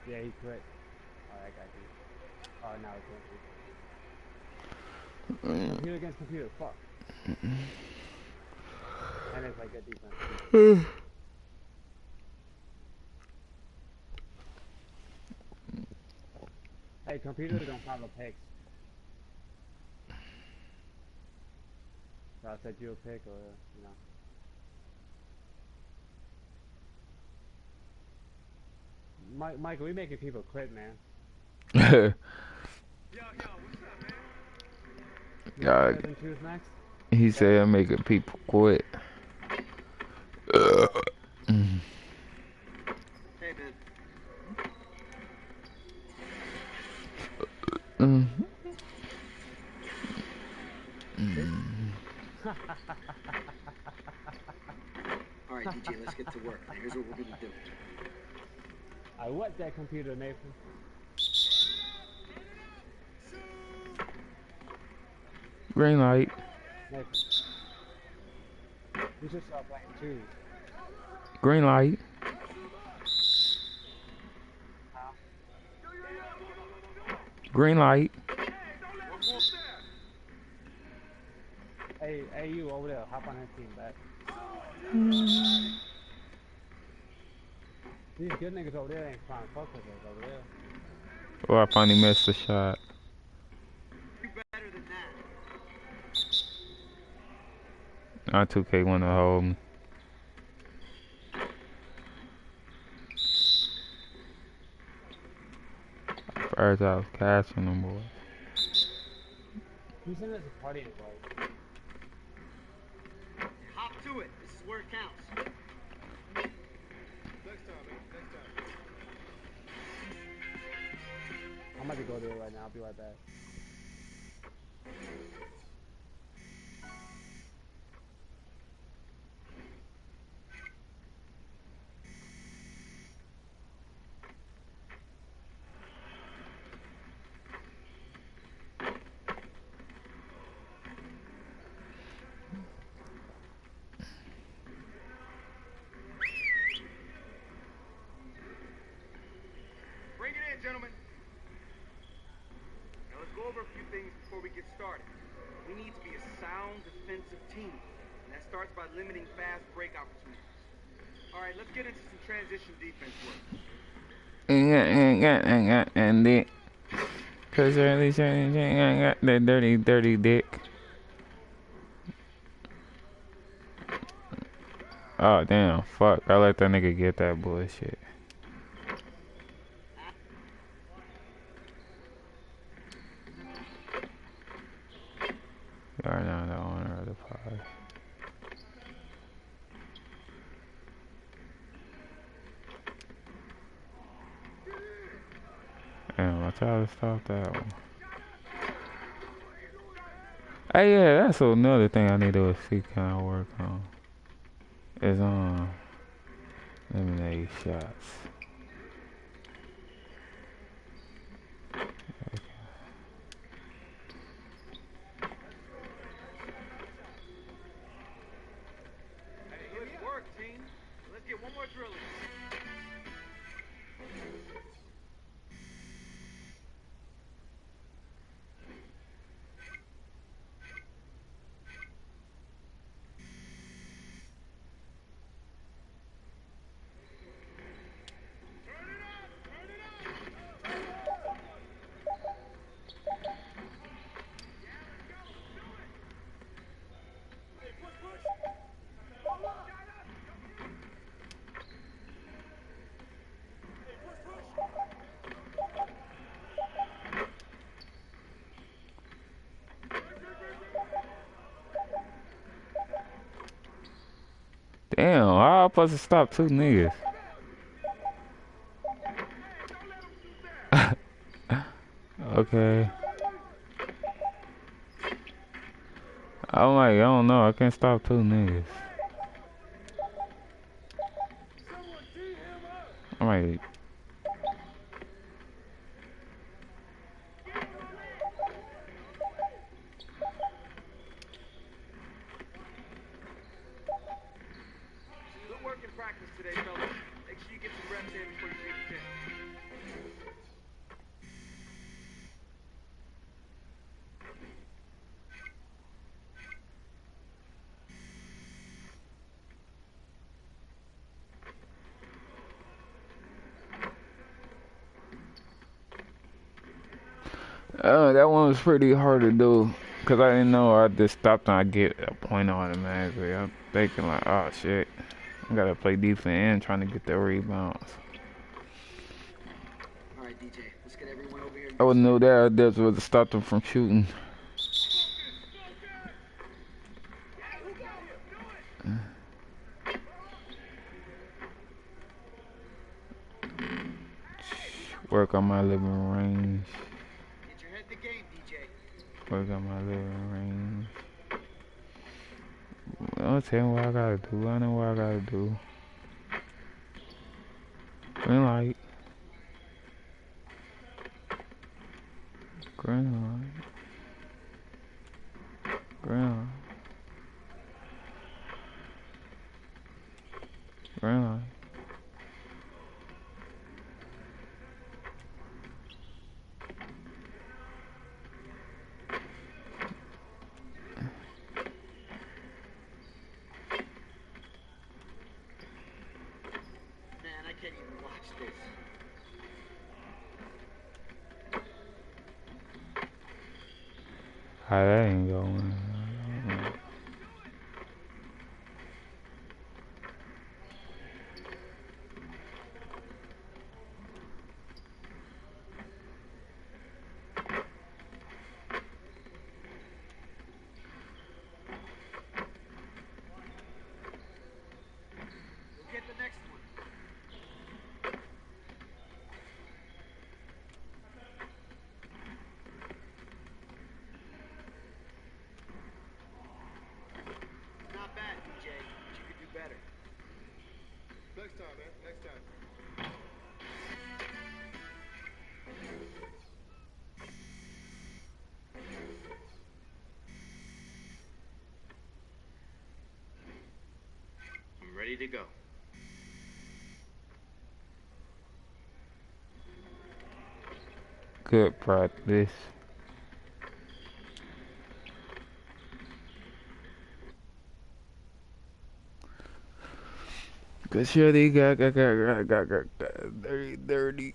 Yeah, he quit. Oh, I got you. Oh, now it's working. Computer against computer, fuck. And it's like good defense. Hey, computer don't follow picks. So I'll set you a pick or, you know. Michael, we making people quit, man. Yo, what's up, man? He said I'm making people quit. Hey, man. All right, DJ, let's get to work. Here's what we're gonna do. I want that computer, Nathan. Green light. Nathan. You should start playing too. Green light. Green light. Hey, you over there, hop on that team back. These good niggas over there ain't trying to fuck with us over there. Oh, I finally missed the shot. Better than that. Not 2K want to hold me. First I was catching them boys. You send us a party invite. Hop to it. This is where it counts. I'm about to go there right now. I'll be right back. Bring it in, gentlemen. Now let's go over a few things before we get started. We need to be a sound defensive team, and that starts by limiting fast break opportunities. All right, let's get into some transition defense work. And dick. Cause early I got that dirty dick. Oh damn, fuck. I let that nigga get that bullshit. You are now the owner of the pod. Damn, I tried to stop that one. Hey, yeah, that's another thing I need to see kind of work on. Is eliminate shots. Good work, team. Let's get one more drill in. Damn, how I supposed to stop two niggas? Okay. I'm like, I don't know, I can't stop two niggas. I'm like, Good work in practice today, fellas. Make sure you get some reps in before you leave the gym. that one was pretty hard to do. Cause I didn't know I just stopped and I get a point automatically. I'm thinking like, oh shit. I gotta play defense and trying to get the rebounds. Alright, DJ, let's get everyone over here. I wouldn't know that. I just would have stopped them from shooting. Work on my living range. Get your head in the game, DJ. Work on my living range. Don't tell me what I gotta do. I know what I gotta do. Green light. Green line. Green line. Green line. Man, I can't even watch this. How that ain't going? We'll get the next one. Not bad, DJ, but you could do better. Next time, man. Next time. I'm ready to go. Good practice. Cause sure they got dirty.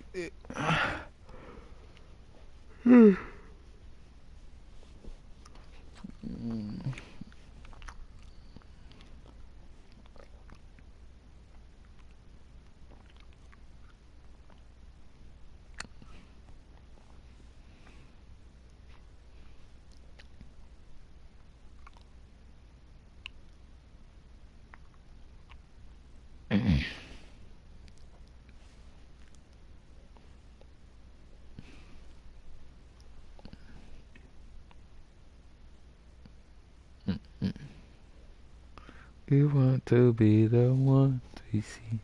You want to be the one to see.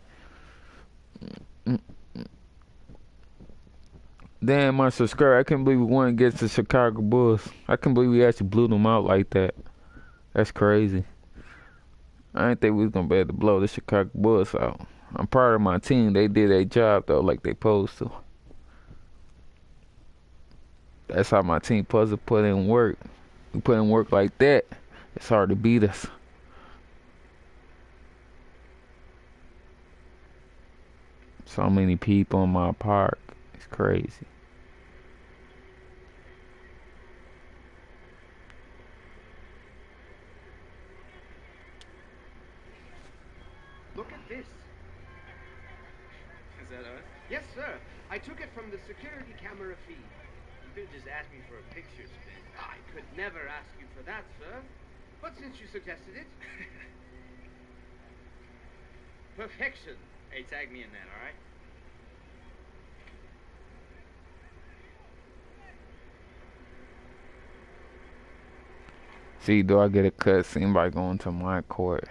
Damn, my subscriber, I can't believe we won against the Chicago Bulls. I can't believe we actually blew them out like that. That's crazy. I didn't think we was going to be able to blow the Chicago Bulls out. I'm proud of my team. They did their job, though, like they supposed to. That's how my team supposed to put in work. We put in work like that, it's hard to beat us. So many people in my park. It's crazy. Look at this. Is that us? Yes, sir. I took it from the security camera feed. You could have just asked me for a picture spin. I could never ask you for that, sir. But since you suggested it... Perfection. Hey, tag me in that, all right? See, do I get a cutscene by going to my court?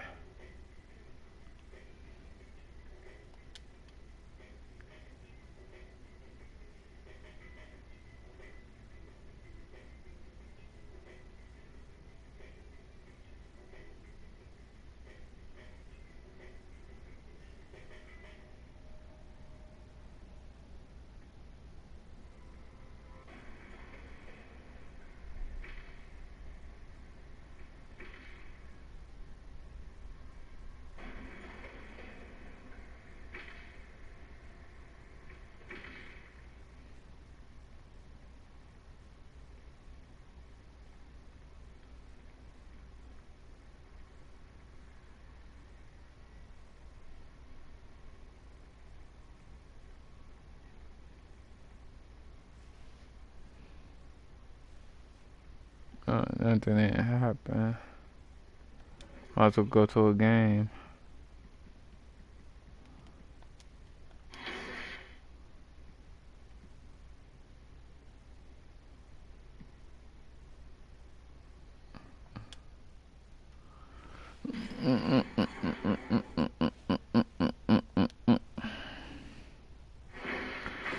Nothing didn't happen. Might as well go to a game.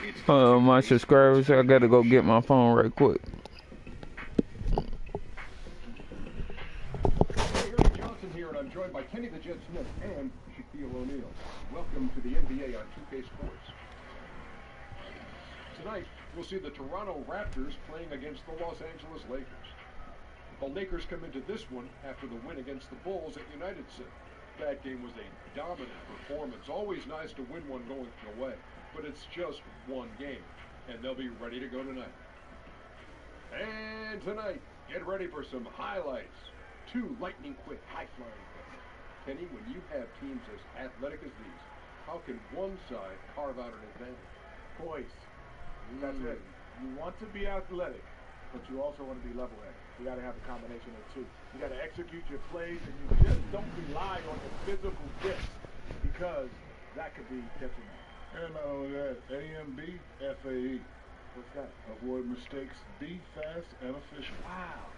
It's My subscribers, I gotta go get my phone right quick. Gary Johnson here, and I'm joined by Kenny the Jet Smith and Shaquille O'Neal. Welcome to the NBA on 2K Sports. Tonight, we'll see the Toronto Raptors playing against the Los Angeles Lakers. The Lakers come into this one after the win against the Bulls at United Center. That game was a dominant performance. Always nice to win one going away, but it's just one game, and they'll be ready to go tonight. And tonight, get ready for some highlights. 2 lightning-quick, high-flying plays. Kenny, when you have teams as athletic as these, how can one side carve out an advantage? Poise. That's it. You want to be athletic, but you also want to be level-headed. You got to have a combination of the two. You got to execute your plays, and you just don't rely on your physical gifts, because that could be detrimental. And not only that, AMB, FAE. What's that? Avoid mistakes, be fast and efficient. Wow.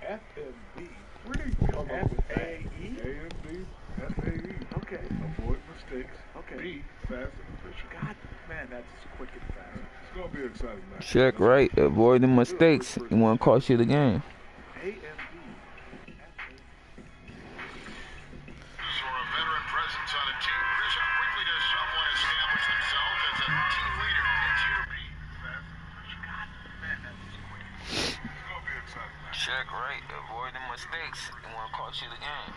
FMB. Where do you come up with that? AMB, FAE. Okay. Avoid mistakes. Okay. Be fast and efficient. God, man, that's quick and fast. It's going to be an exciting match. Check right. Avoid the mistakes. It won't cost you the game. AMB. For a veteran presence on a team, Chris, how quickly does someone establish themselves as a team leader? It's you to be fast and efficient. God, man, that's quick. It's going to be an exciting match. Check right. Avoid the mistakes. It won't cost you the game.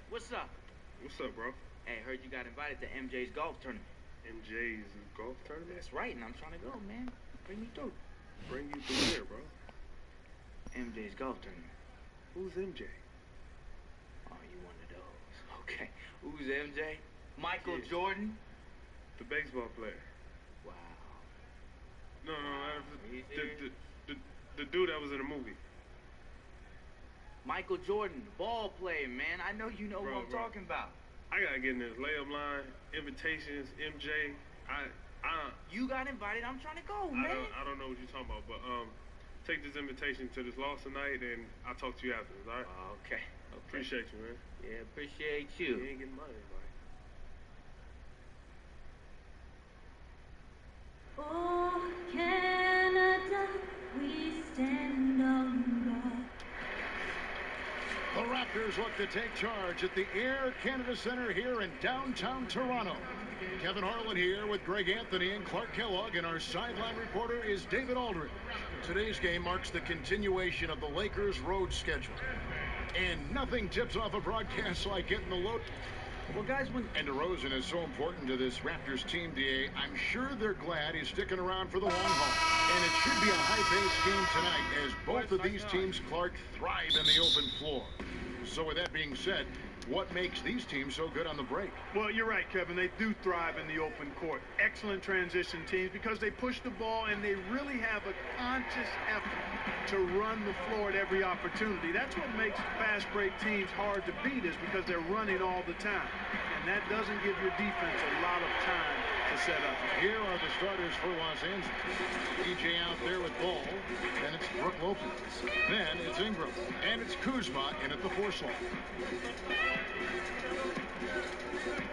What's up? What's up, bro? Hey, heard you got invited to MJ's golf tournament. MJ's golf tournament? That's right, and I'm trying to go, man. Bring me through. Bring you through here, bro. MJ's golf tournament. Who's MJ? Oh, you one of those. Okay. Who's MJ? Michael Jordan? The baseball player. Wow. No, the dude that was in the movie. Michael Jordan, the ball player, man. I know you know who I'm talking about. I gotta get in this layup line, invitations, MJ. You got invited. I'm trying to go, man. I don't know what you're talking about, but take this invitation to this loss tonight, and I'll talk to you afterwards. All right? Okay. Appreciate you, man. Yeah, appreciate you. You ain't getting my invite. Oh, Canada, we stand on guard. The Raptors look to take charge at the Air Canada Center here in downtown Toronto. Kevin Harlan here with Greg Anthony and Clark Kellogg, and our sideline reporter is David Aldridge. Today's game marks the continuation of the Lakers' road schedule. And nothing tips off a broadcast like getting the load. Well, guys, when DeRozan is so important to this Raptors team, DA, I'm sure they're glad he's sticking around for the long haul. And it should be a high-paced game tonight as both of these teams, Clark, thrive in the open floor. So with that being said, what makes these teams so good on the break? Well, you're right, Kevin. They do thrive in the open court. Excellent transition teams because they push the ball and they really have a conscious effort to run the floor at every opportunity. That's what makes fast break teams hard to beat, is because they're running all the time. And that doesn't give your defense a lot of time to the setup. Here are the starters for Los Angeles. DJ out there with ball. Then it's Brook Lopez. Then it's Ingram. And it's Kuzma in at the 4 slot.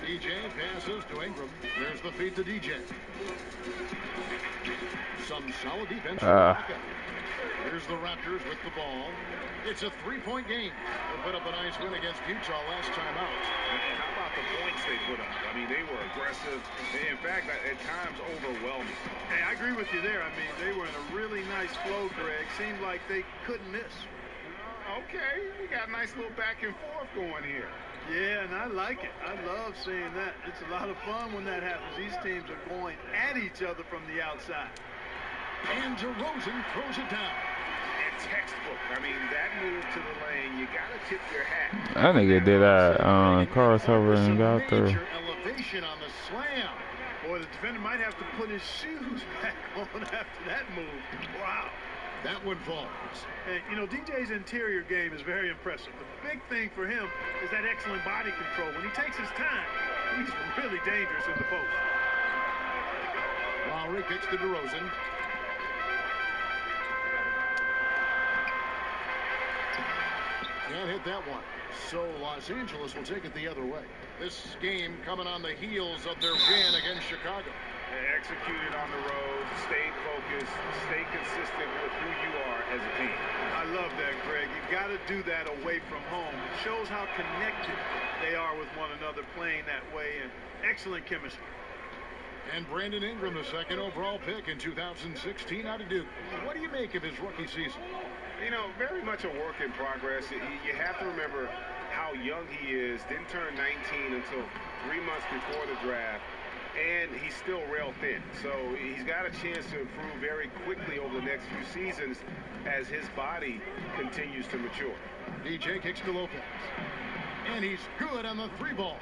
DJ passes to Ingram. There's the feed to DJ. Some solid defense. Here's the Raptors with the ball. It's a 3-point game. They put up a nice win against Utah last time out. And how about the points they put up? I mean, they were aggressive. In fact, at times overwhelming. Hey, I agree with you there. I mean, they were in a really nice flow, Greg. Seemed like they couldn't miss. Okay, we got a nice little back and forth going here. Yeah, and I like it. I love seeing that. It's a lot of fun when that happens. These teams are going at each other from the outside. And DeRozan throws it down. And textbook. I mean, that move to the lane, you got to tip your hat. I nigga did crossover and got through. Elevation on the slam. Boy, the defender might have to put his shoes back on after that move. Wow. That one falls. And, you know, DJ's interior game is very impressive. The big thing for him is that excellent body control. When he takes his time, he's really dangerous in the post. Lowry kicks to DeRozan. Can't hit that one. So Los Angeles will take it the other way. This game coming on the heels of their win against Chicago. They executed on the road, stayed focused, stay consistent with who you are as a team. I love that, Greg. You got to do that away from home. It shows how connected they are with one another playing that way, and excellent chemistry. And Brandon Ingram, the 2nd overall pick in 2016 out of Duke. What do you make of his rookie season? You know, very much a work in progress. You have to remember how young he is. Didn't turn 19 until 3 months before the draft. And he's still rail thin. So he's got a chance to improve very quickly over the next few seasons as his body continues to mature. DJ kicks to Lopez. And he's good on the 3 ball.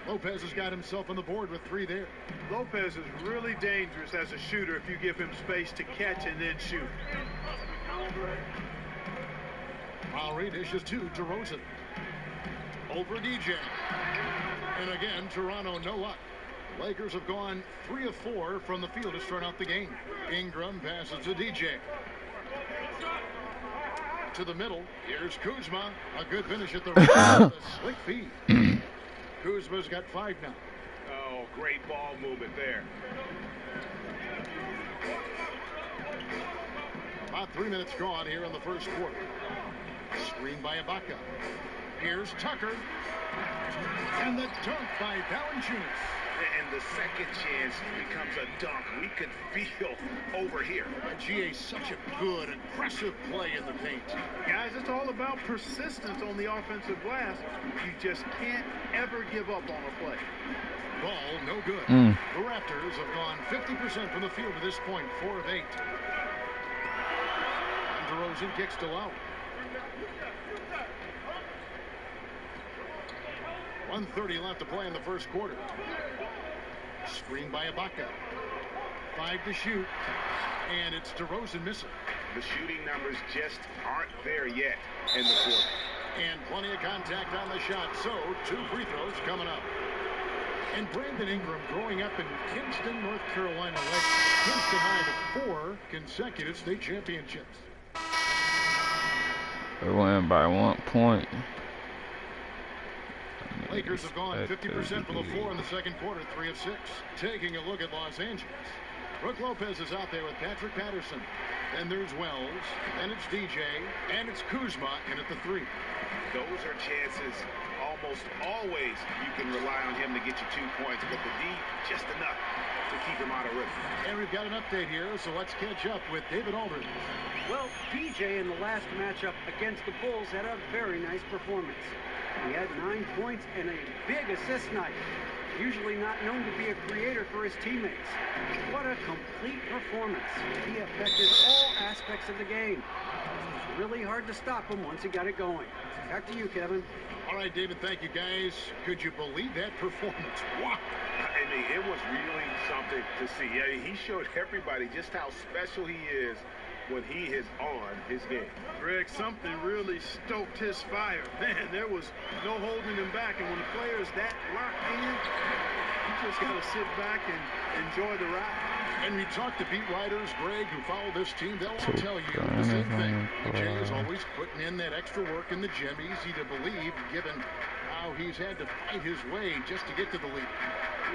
Lopez has got himself on the board with 3 there. Lopez is really dangerous as a shooter if you give him space to catch and then shoot. Lowry dishes to DeRozan. Over DJ. And again, Toronto no luck. Lakers have gone 3 of 4 from the field to start out the game. Ingram passes to DJ. To the middle. Here's Kuzma. A good finish at the rim. A slick feed. Kuzma's got 5 now. Oh, great ball movement there. About 3 minutes gone here in the first quarter. Screen by Ibaka. Here's Tucker. And the dunk by Valanciunas. And the second chance becomes a dunk. We could feel over here. GA, such a good, aggressive play in the paint. Guys, it's all about persistence on the offensive glass. You just can't ever give up on a play. Ball, no good. The Raptors have gone 50% from the field to this point, 4 of 8. And DeRozan kicks to Lowry. 1:30 left to play in the first quarter. Screen by Ibaka. 5 to shoot. And it's DeRozan missing. The shooting numbers just aren't there yet in the quarter. And plenty of contact on the shot. So 2 free throws coming up. And Brandon Ingram growing up in Kinston, North Carolina, led Kinston High to 4 consecutive state championships. They won by 1 point. Lakers have gone 50% from the floor in the second quarter, 3 of 6. Taking a look at Los Angeles. Brook Lopez is out there with Patrick Patterson. Then there's Wells. Then it's DJ. And it's Kuzma in at the 3. Those are chances almost always you can rely on him to get you 2 points, but the D, just enough to keep him out of rhythm. And we've got an update here, so let's catch up with David Aldridge. Well, DJ in the last matchup against the Bulls had a very nice performance. He had 9 points and a big assist night. Usually not known to be a creator for his teammates. What a complete performance. He affected all aspects of the game. It was really hard to stop him once he got it going. Back to you, Kevin. All right, David, thank you, guys. Could you believe that performance? Wow. I mean, it was really something to see. Yeah, he showed everybody just how special he is when he is on his game. Greg, something really stoked his fire. Man, there was no holding him back. And when the player is that locked in, you just got to sit back and enjoy the ride. And we talk to beat writers, Greg, who follow this team, they'll all tell you the same thing. Jay is always putting in that extra work in the gym. Easy to believe, given how he's had to fight his way just to get to the league.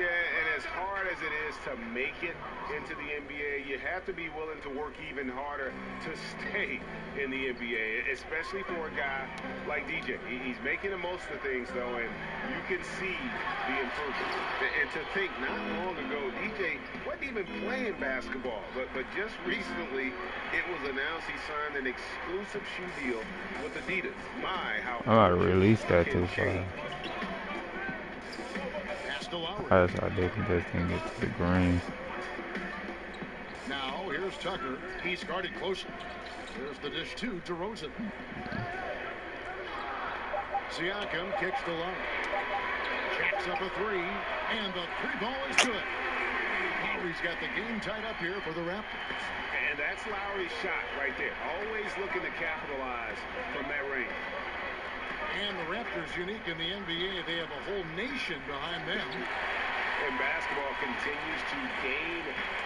Yeah, and as hard as it is to make it into the NBA, you have to be willing to work even harder to stay in the NBA, especially for a guy like DJ. He's making the most of things, though, and you can see the improvement. And to think, not long ago, DJ wasn't even playing basketball, but just recently, it was announced he signed an exclusive shoe deal with Adidas. My, how I might release that too far. I didn't get to the green. Now here's Tucker. He's guarded closely. Here's the dish to DeRozan. Siakam kicks the line. Jacks up a three, and the three ball is good. Lowry's got the game tied up here for the Raptors. And that's Lowry's shot right there. Always looking to capitalize from that range. And the Raptors, unique in the NBA, they have a whole nation behind them. And basketball continues to gain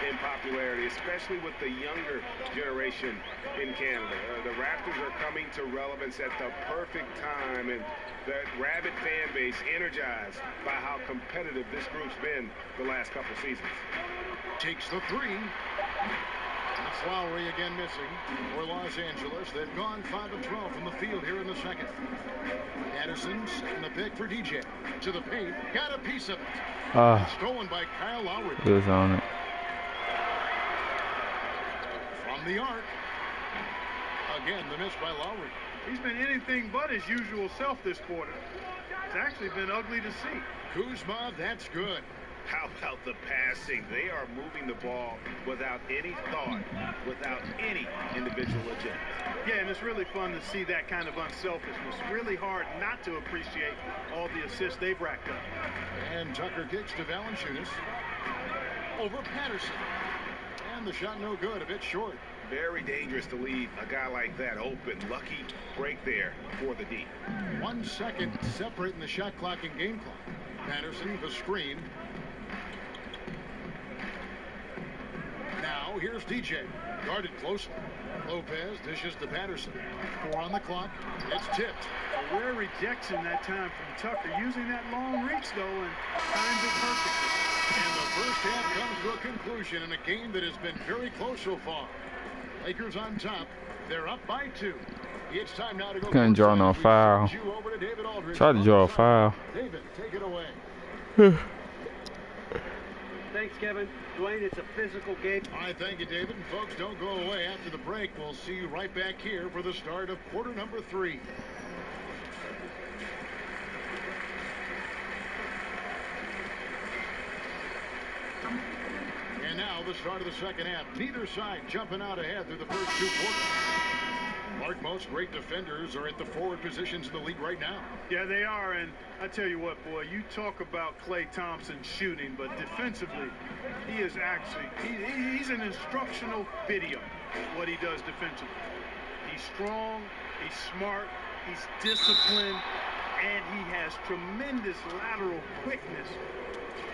in popularity, especially with the younger generation in Canada. The Raptors are coming to relevance at the perfect time, and the rabid fan base energized by how competitive this group's been the last couple seasons. Takes the three. It's Lowry again missing for Los Angeles. They've gone 5 of 12 from the field here in the second. Patterson setting the pick for DJ. To the paint. Got a piece of it. Stolen by Kyle Lowry. He was on it. From the arc. Again, the miss by Lowry. He's been anything but his usual self this quarter. It's actually been ugly to see. Kuzma, that's good. How about the passing? They are moving the ball without any thought, without any individual agenda. Yeah, and it's really fun to see that kind of unselfishness. Really hard not to appreciate all the assists they've racked up. And Tucker kicks to Valanciunas. Over Patterson. And the shot no good, a bit short. Very dangerous to leave a guy like that open. Lucky break there for the D. 1 second separating the shot clock and game clock. Patterson, the screen. Now, here's DJ. Guarded closely. Lopez dishes to Patterson. 4 on the clock. It's tipped. A rare rejection that time from Tucker. Using that long reach, though, and timed it perfectly. And the first half comes to a conclusion in a game that has been very close so far. Lakers on top. They're up by 2. It's time now to go. Couldn't draw no foul. Tried to draw a foul. David, take it away. Thanks, Kevin. Dwayne, it's a physical game. All right, thank you, David. And folks, don't go away. After the break, we'll see you right back here for the start of quarter number 3. And now the start of the second half. Neither side jumping out ahead through the first 2 quarters. Mark, most great defenders are at the forward positions in the league right now. Yeah, they are, and I tell you what, boy, you talk about Klay Thompson shooting, but defensively, he is actually, he's an instructional video, what he does defensively. He's strong, he's smart, he's disciplined, and he has tremendous lateral quickness.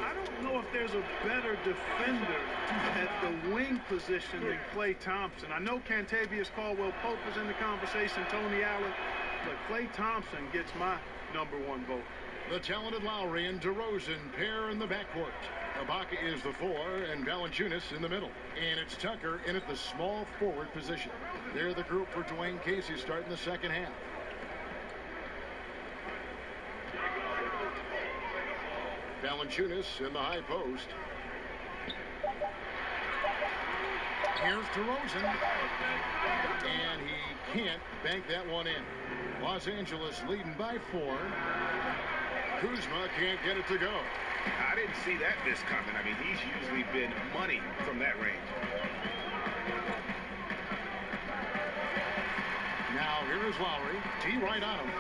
I don't know if there's a better defender at the wing position than Klay Thompson. I know Kentavious Caldwell-Pope is in the conversation, Tony Allen, but Klay Thompson gets my #1 vote. The talented Lowry and DeRozan pair in the backcourt. Ibaka is the 4 and Valanciunas in the middle. And it's Tucker in at the small forward position. They're the group for Dwayne Casey starting the second half. Valanciunas in the high post. Here's DeRozan. And he can't bank that one in. Los Angeles leading by 4. Kuzma can't get it to go. I didn't see that miss coming. I mean, he's usually been money from that range. Now here is Lowry. T right on him.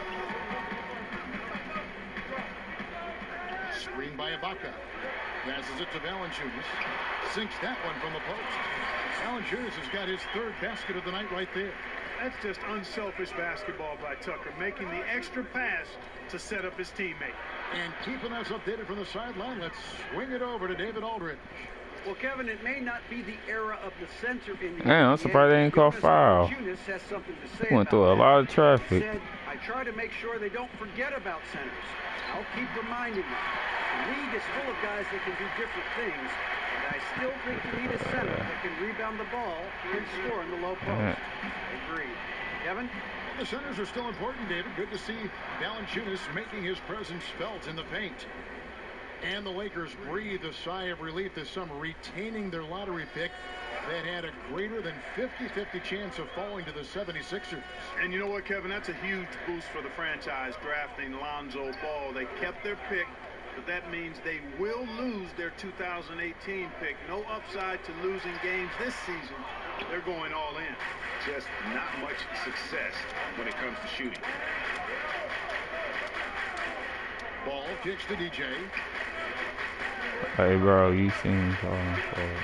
Screen by Ibaka. Passes it to Valanciunas. Sinks that one from the post. Valanciunas has got his third basket of the night right there. That's just unselfish basketball by Tucker, making the extra pass to set up his teammate. And keeping us updated from the sideline, let's swing it over to David Aldridge. Well, Kevin, it may not be the era of the center in the Man, I'm surprised they ain't called foul. Has something to say Went through a lot of traffic. He said, I try to make sure they don't forget about centers. I'll keep reminding them. The league is full of guys that can do different things, but I still think you need a center that can rebound the ball and score in the low post. Agreed. Kevin? Well, the centers are still important, David. Good to see Valanciunas making his presence felt in the paint. And the Lakers breathe a sigh of relief this summer, retaining their lottery pick that had a greater than 50-50 chance of falling to the 76ers. And you know what, Kevin? That's a huge boost for the franchise, drafting Lonzo Ball. They kept their pick, but that means they will lose their 2018 pick. No upside to losing games this season. They're going all in. Just not much success when it comes to shooting. Ball kicks to DJ. Hey, bro, you seen me calling for it.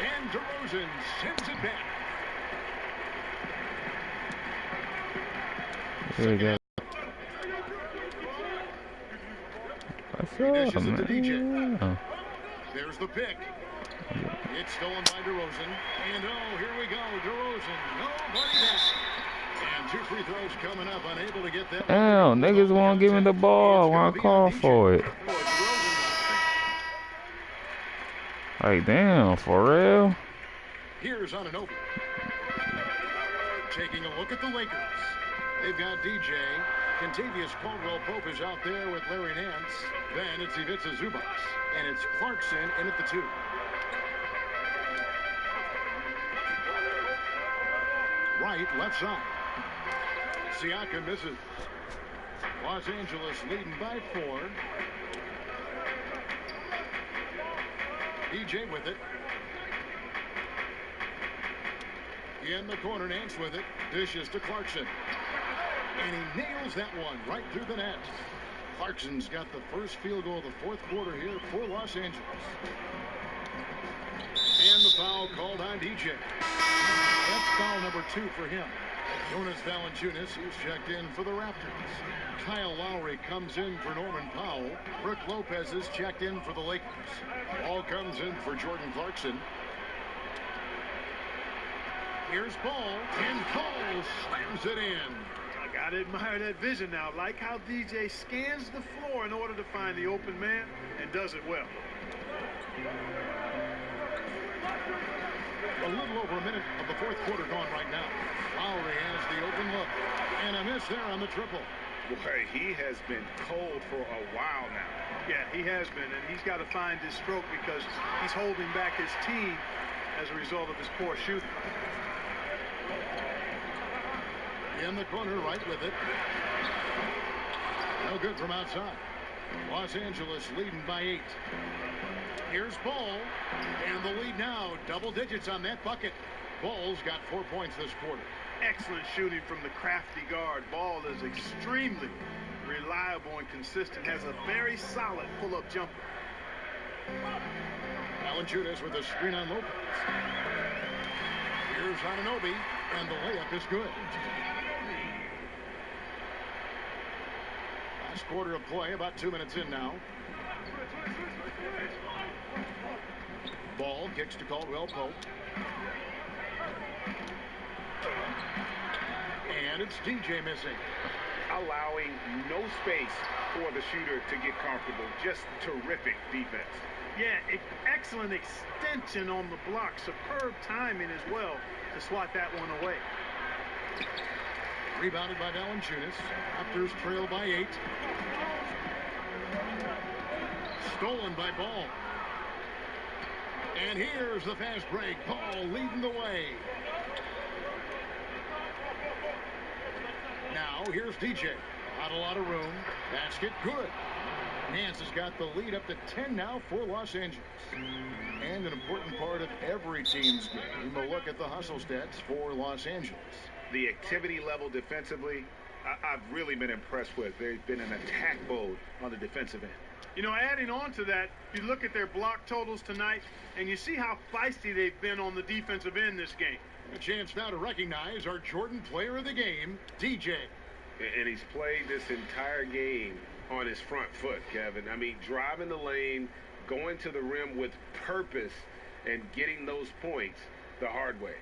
And DeRozan sends it back. Here we go. What's up, man? Yeah. There's the pick. It's stolen by DeRozan. And oh, here we go. DeRozan. Nobody back. And 2 free throws coming up. Unable to get that. Damn, niggas won't give me the ball. I want to call for it. Like, damn, for real? Here's Anunoby. Taking a look at the Lakers. They've got DJ. Contavious Caldwell-Pope is out there with Larry Nance. Then it's Ivica Zubac. And it's Clarkson in at the 2. Right, left side. Siakam misses. Los Angeles leading by 4. DJ with it. In the corner, Nance with it. Dishes to Clarkson. And he nails that one right through the net. Clarkson's got the first field goal of the 4th quarter here for Los Angeles. And the foul called on DJ. That's foul number 2 for him. Jonas Valanciunas, who's checked in for the Raptors. Kyle Lowry comes in for Norman Powell. Brook Lopez is checked in for the Lakers. Ball comes in for Jordan Clarkson. Here's Ball, and Ball slams it in. I gotta admire that vision now. Like how DJ scans the floor in order to find the open man and does it well. A little over a minute of the 4th quarter gone right now. Lowry has the open look. And a miss there on the triple. Boy, he has been cold for a while now. Yeah, he has been, and he's got to find his stroke because he's holding back his team as a result of his poor shooting. In the corner, right with it. No good from outside. Los Angeles leading by 8. Here's Ball, and the lead now, double digits on that bucket. Ball's got 4 points this quarter. Excellent shooting from the crafty guard. Ball is extremely reliable and consistent. Has a very solid pull-up jumper. Valanciunas with a screen on Lopez. Here's Anunoby, and the layup is good. Last quarter of play, about 2 minutes in now. Ball kicks to Caldwell-Pope. And it's DJ missing. Allowing no space for the shooter to get comfortable. Just terrific defense. Yeah, excellent extension on the block. Superb timing as well to swat that one away. Rebounded by Valanciunas. Raptors trail by 8. Stolen by Ball. And here's the fast break. Ball leading the way. Now here's DJ. Not a lot of room. Basket good. Nance has got the lead up to 10 now for Los Angeles. And an important part of every team's game. A look at the hustle stats for Los Angeles. The activity level defensively, I've really been impressed with. They've been in attack mode on the defensive end. You know, adding on to that, you look at their block totals tonight, and you see how feisty they've been on the defensive end this game. A chance now to recognize our Jordan player of the game, DJ. And he's played this entire game on his front foot, Kevin. I mean, driving the lane, going to the rim with purpose, and getting those points the hard way.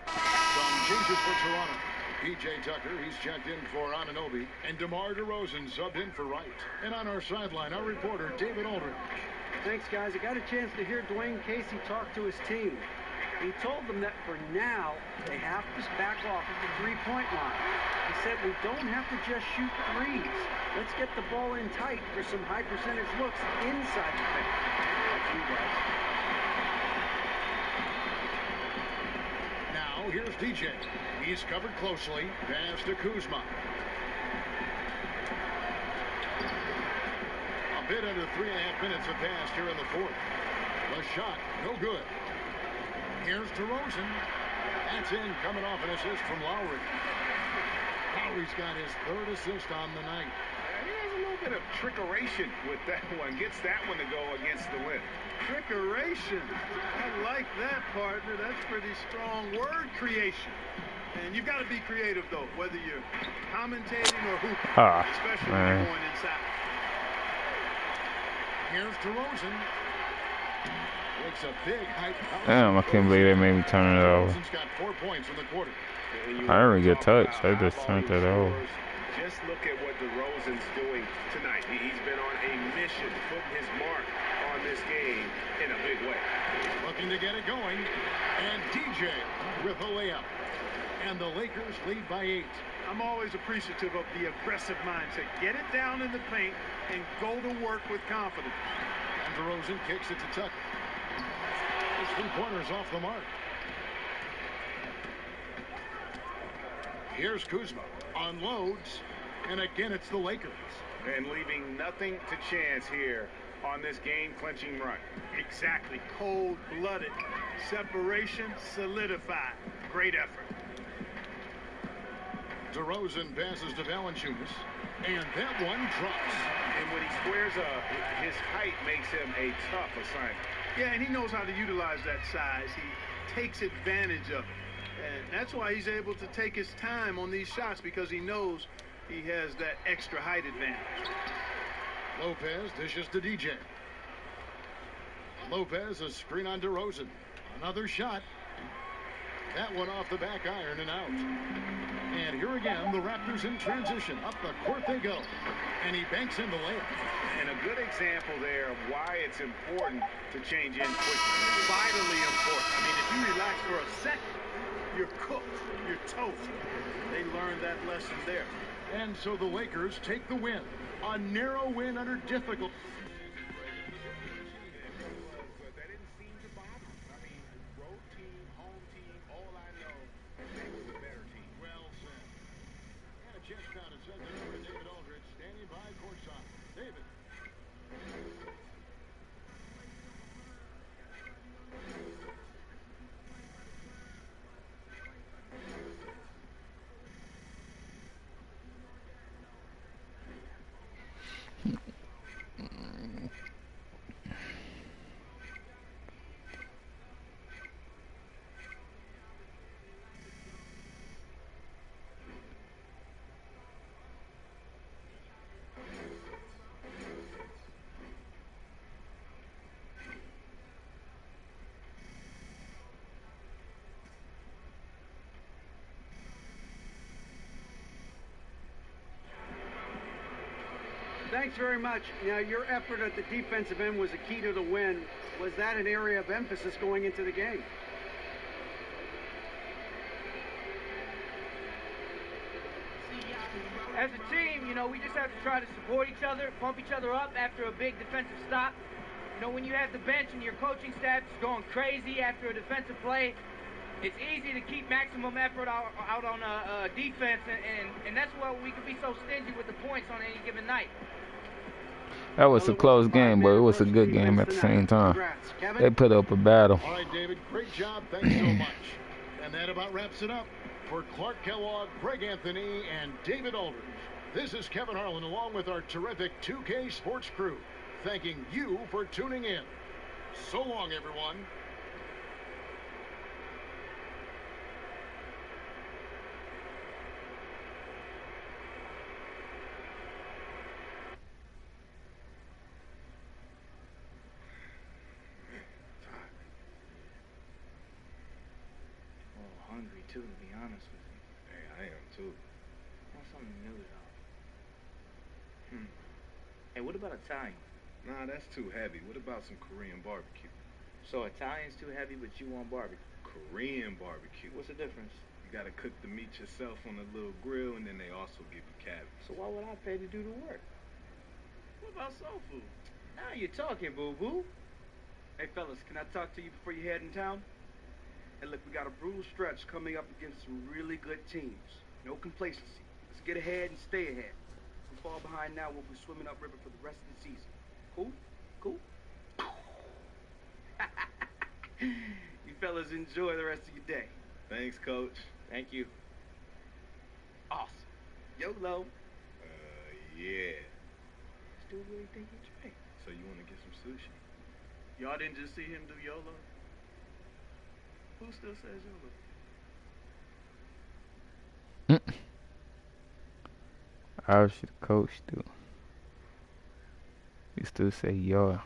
Some changes for Toronto. P.J. Tucker, he's checked in for Anunoby, and DeMar DeRozan subbed in for Wright. And on our sideline, our reporter, David Aldridge. Thanks, guys. I got a chance to hear Dwayne Casey talk to his team. He told them that for now, they have to back off at the three-point line. He said, we don't have to just shoot threes. Let's get the ball in tight for some high-percentage looks inside the paint. That's you guys. Now, here's DJ. He's covered closely. Pass to Kuzma. A bit under 3.5 minutes have passed here in the fourth. The shot, no good. Here's DeRozan. That's in, coming off an assist from Lowry. Lowry's got his third assist on the night. He has a little bit of trickeration with that one. Gets that one to go against the limb. Trickeration. I like that, partner. That's pretty strong word creation. And you've got to be creative, though, whether you're commentating or hooping, especially when you're going inside. Here's DeRozan. Makes a big height. Damn, I can't believe they made me turn it over. DeRozan's got 4 points in the quarter. I didn't get touched. I just turned it over. Just look at what DeRozan's doing tonight. He's been on a mission, putting his mark on this game in a big way. Looking to get it going. And DJ with a layup. And the Lakers lead by 8. I'm always appreciative of the aggressive mindset. Get it down in the paint and go to work with confidence. And DeRozan kicks it to Tucker. His 3-pointers off the mark. Here's Kuzma. Unloads. And again, it's the Lakers. And leaving nothing to chance here on this game-clinching run. Exactly. Cold-blooded. Separation solidified. Great effort. DeRozan passes to Valanciunas. And that one drops. And when he squares up, his height makes him a tough assignment. Yeah, and he knows how to utilize that size. He takes advantage of it. And that's why he's able to take his time on these shots, because he knows he has that extra height advantage. Lopez dishes to DJ. Lopez, a screen on DeRozan. Another shot. That one off the back iron and out. And here again, the Raptors in transition. Up the court they go. And he banks in the layup. And a good example there of why it's important to change in quickly. Vitally important. I mean, if you relax for a second, you're cooked. You're toast. They learned that lesson there. And so the Lakers take the win. A narrow win under difficult. David Aldridge standing by courtside. David. Thanks very much. Now, your effort at the defensive end was a key to the win. Was that an area of emphasis going into the game? As a team, you know, we just have to try to support each other, pump each other up after a big defensive stop. You know, when you have the bench and your coaching staff is going crazy after a defensive play, it's easy to keep maximum effort out on defense, and that's why we can be so stingy with the points on any given night. That was a close game, but it was a good game at the same time. They put up a battle. All right, David, great job. Thanks so much. And that about wraps it up. For Clark Kellogg, Greg Anthony, and David Aldridge, this is Kevin Harlan along with our terrific 2K Sports crew, thanking you for tuning in. So long, everyone. Hungry too, to be honest with you. Hey, I am too. I want something new though. Hey, what about Italian? Nah, that's too heavy. What about some Korean barbecue? So Italian's too heavy, but you want barbecue? Korean barbecue. What's the difference? You gotta cook the meat yourself on a little grill, and then they also give you cabbage. So why would I pay to do the work? What about soul food? Now you're talking, boo-boo. Hey, fellas, can I talk to you before you head in town? Hey, look, we got a brutal stretch coming up against some really good teams. No complacency. Let's get ahead and stay ahead. If we fall behind now, we'll be swimming upriver for the rest of the season. Cool? Cool? You fellas enjoy the rest of your day. Thanks, Coach. Thank you. Awesome. YOLO. Yeah. Still really think you drink. So you wanna get some sushi? Y'all didn't just see him do YOLO? Who still says YOLO? Obviously, the coach do. He still say yo.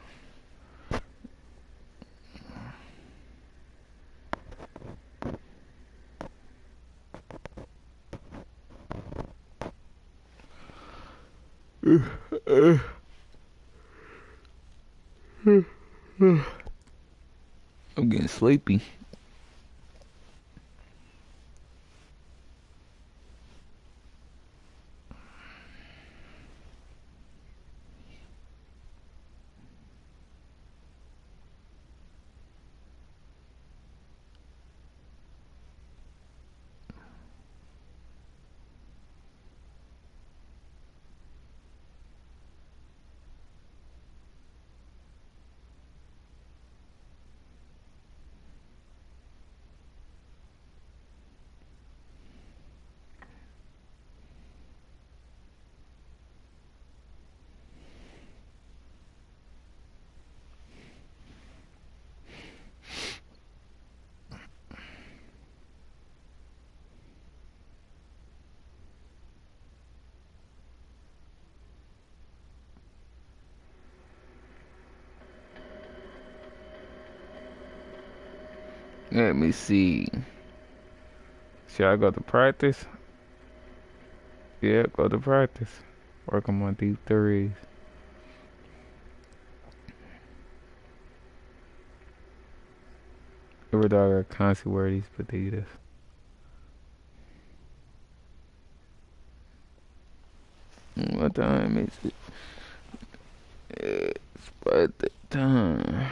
I'm getting sleepy. Let me see. Should I go to practice? Yeah, go to practice. Work on my deep threes. Every dog are constantly wear these Adidas. What time is it? It's about the time.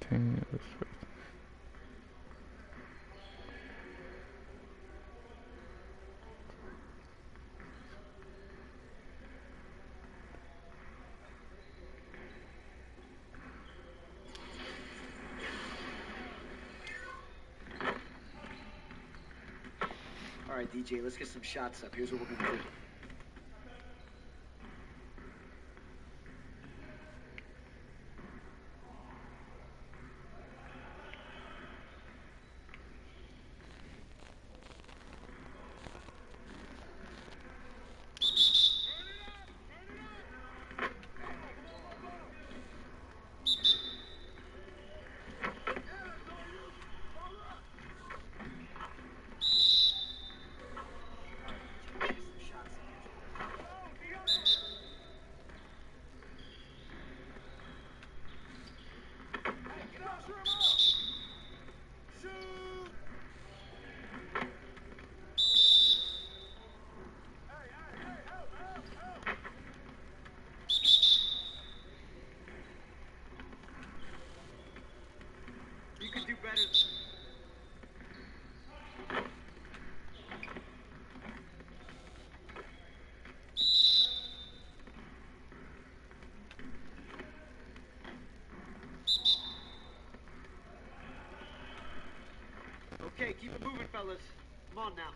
Continue this. All right, DJ, let's get some shots up. Here's what we're gonna do. Shots up. Okay, keep it moving, fellas. Come on now.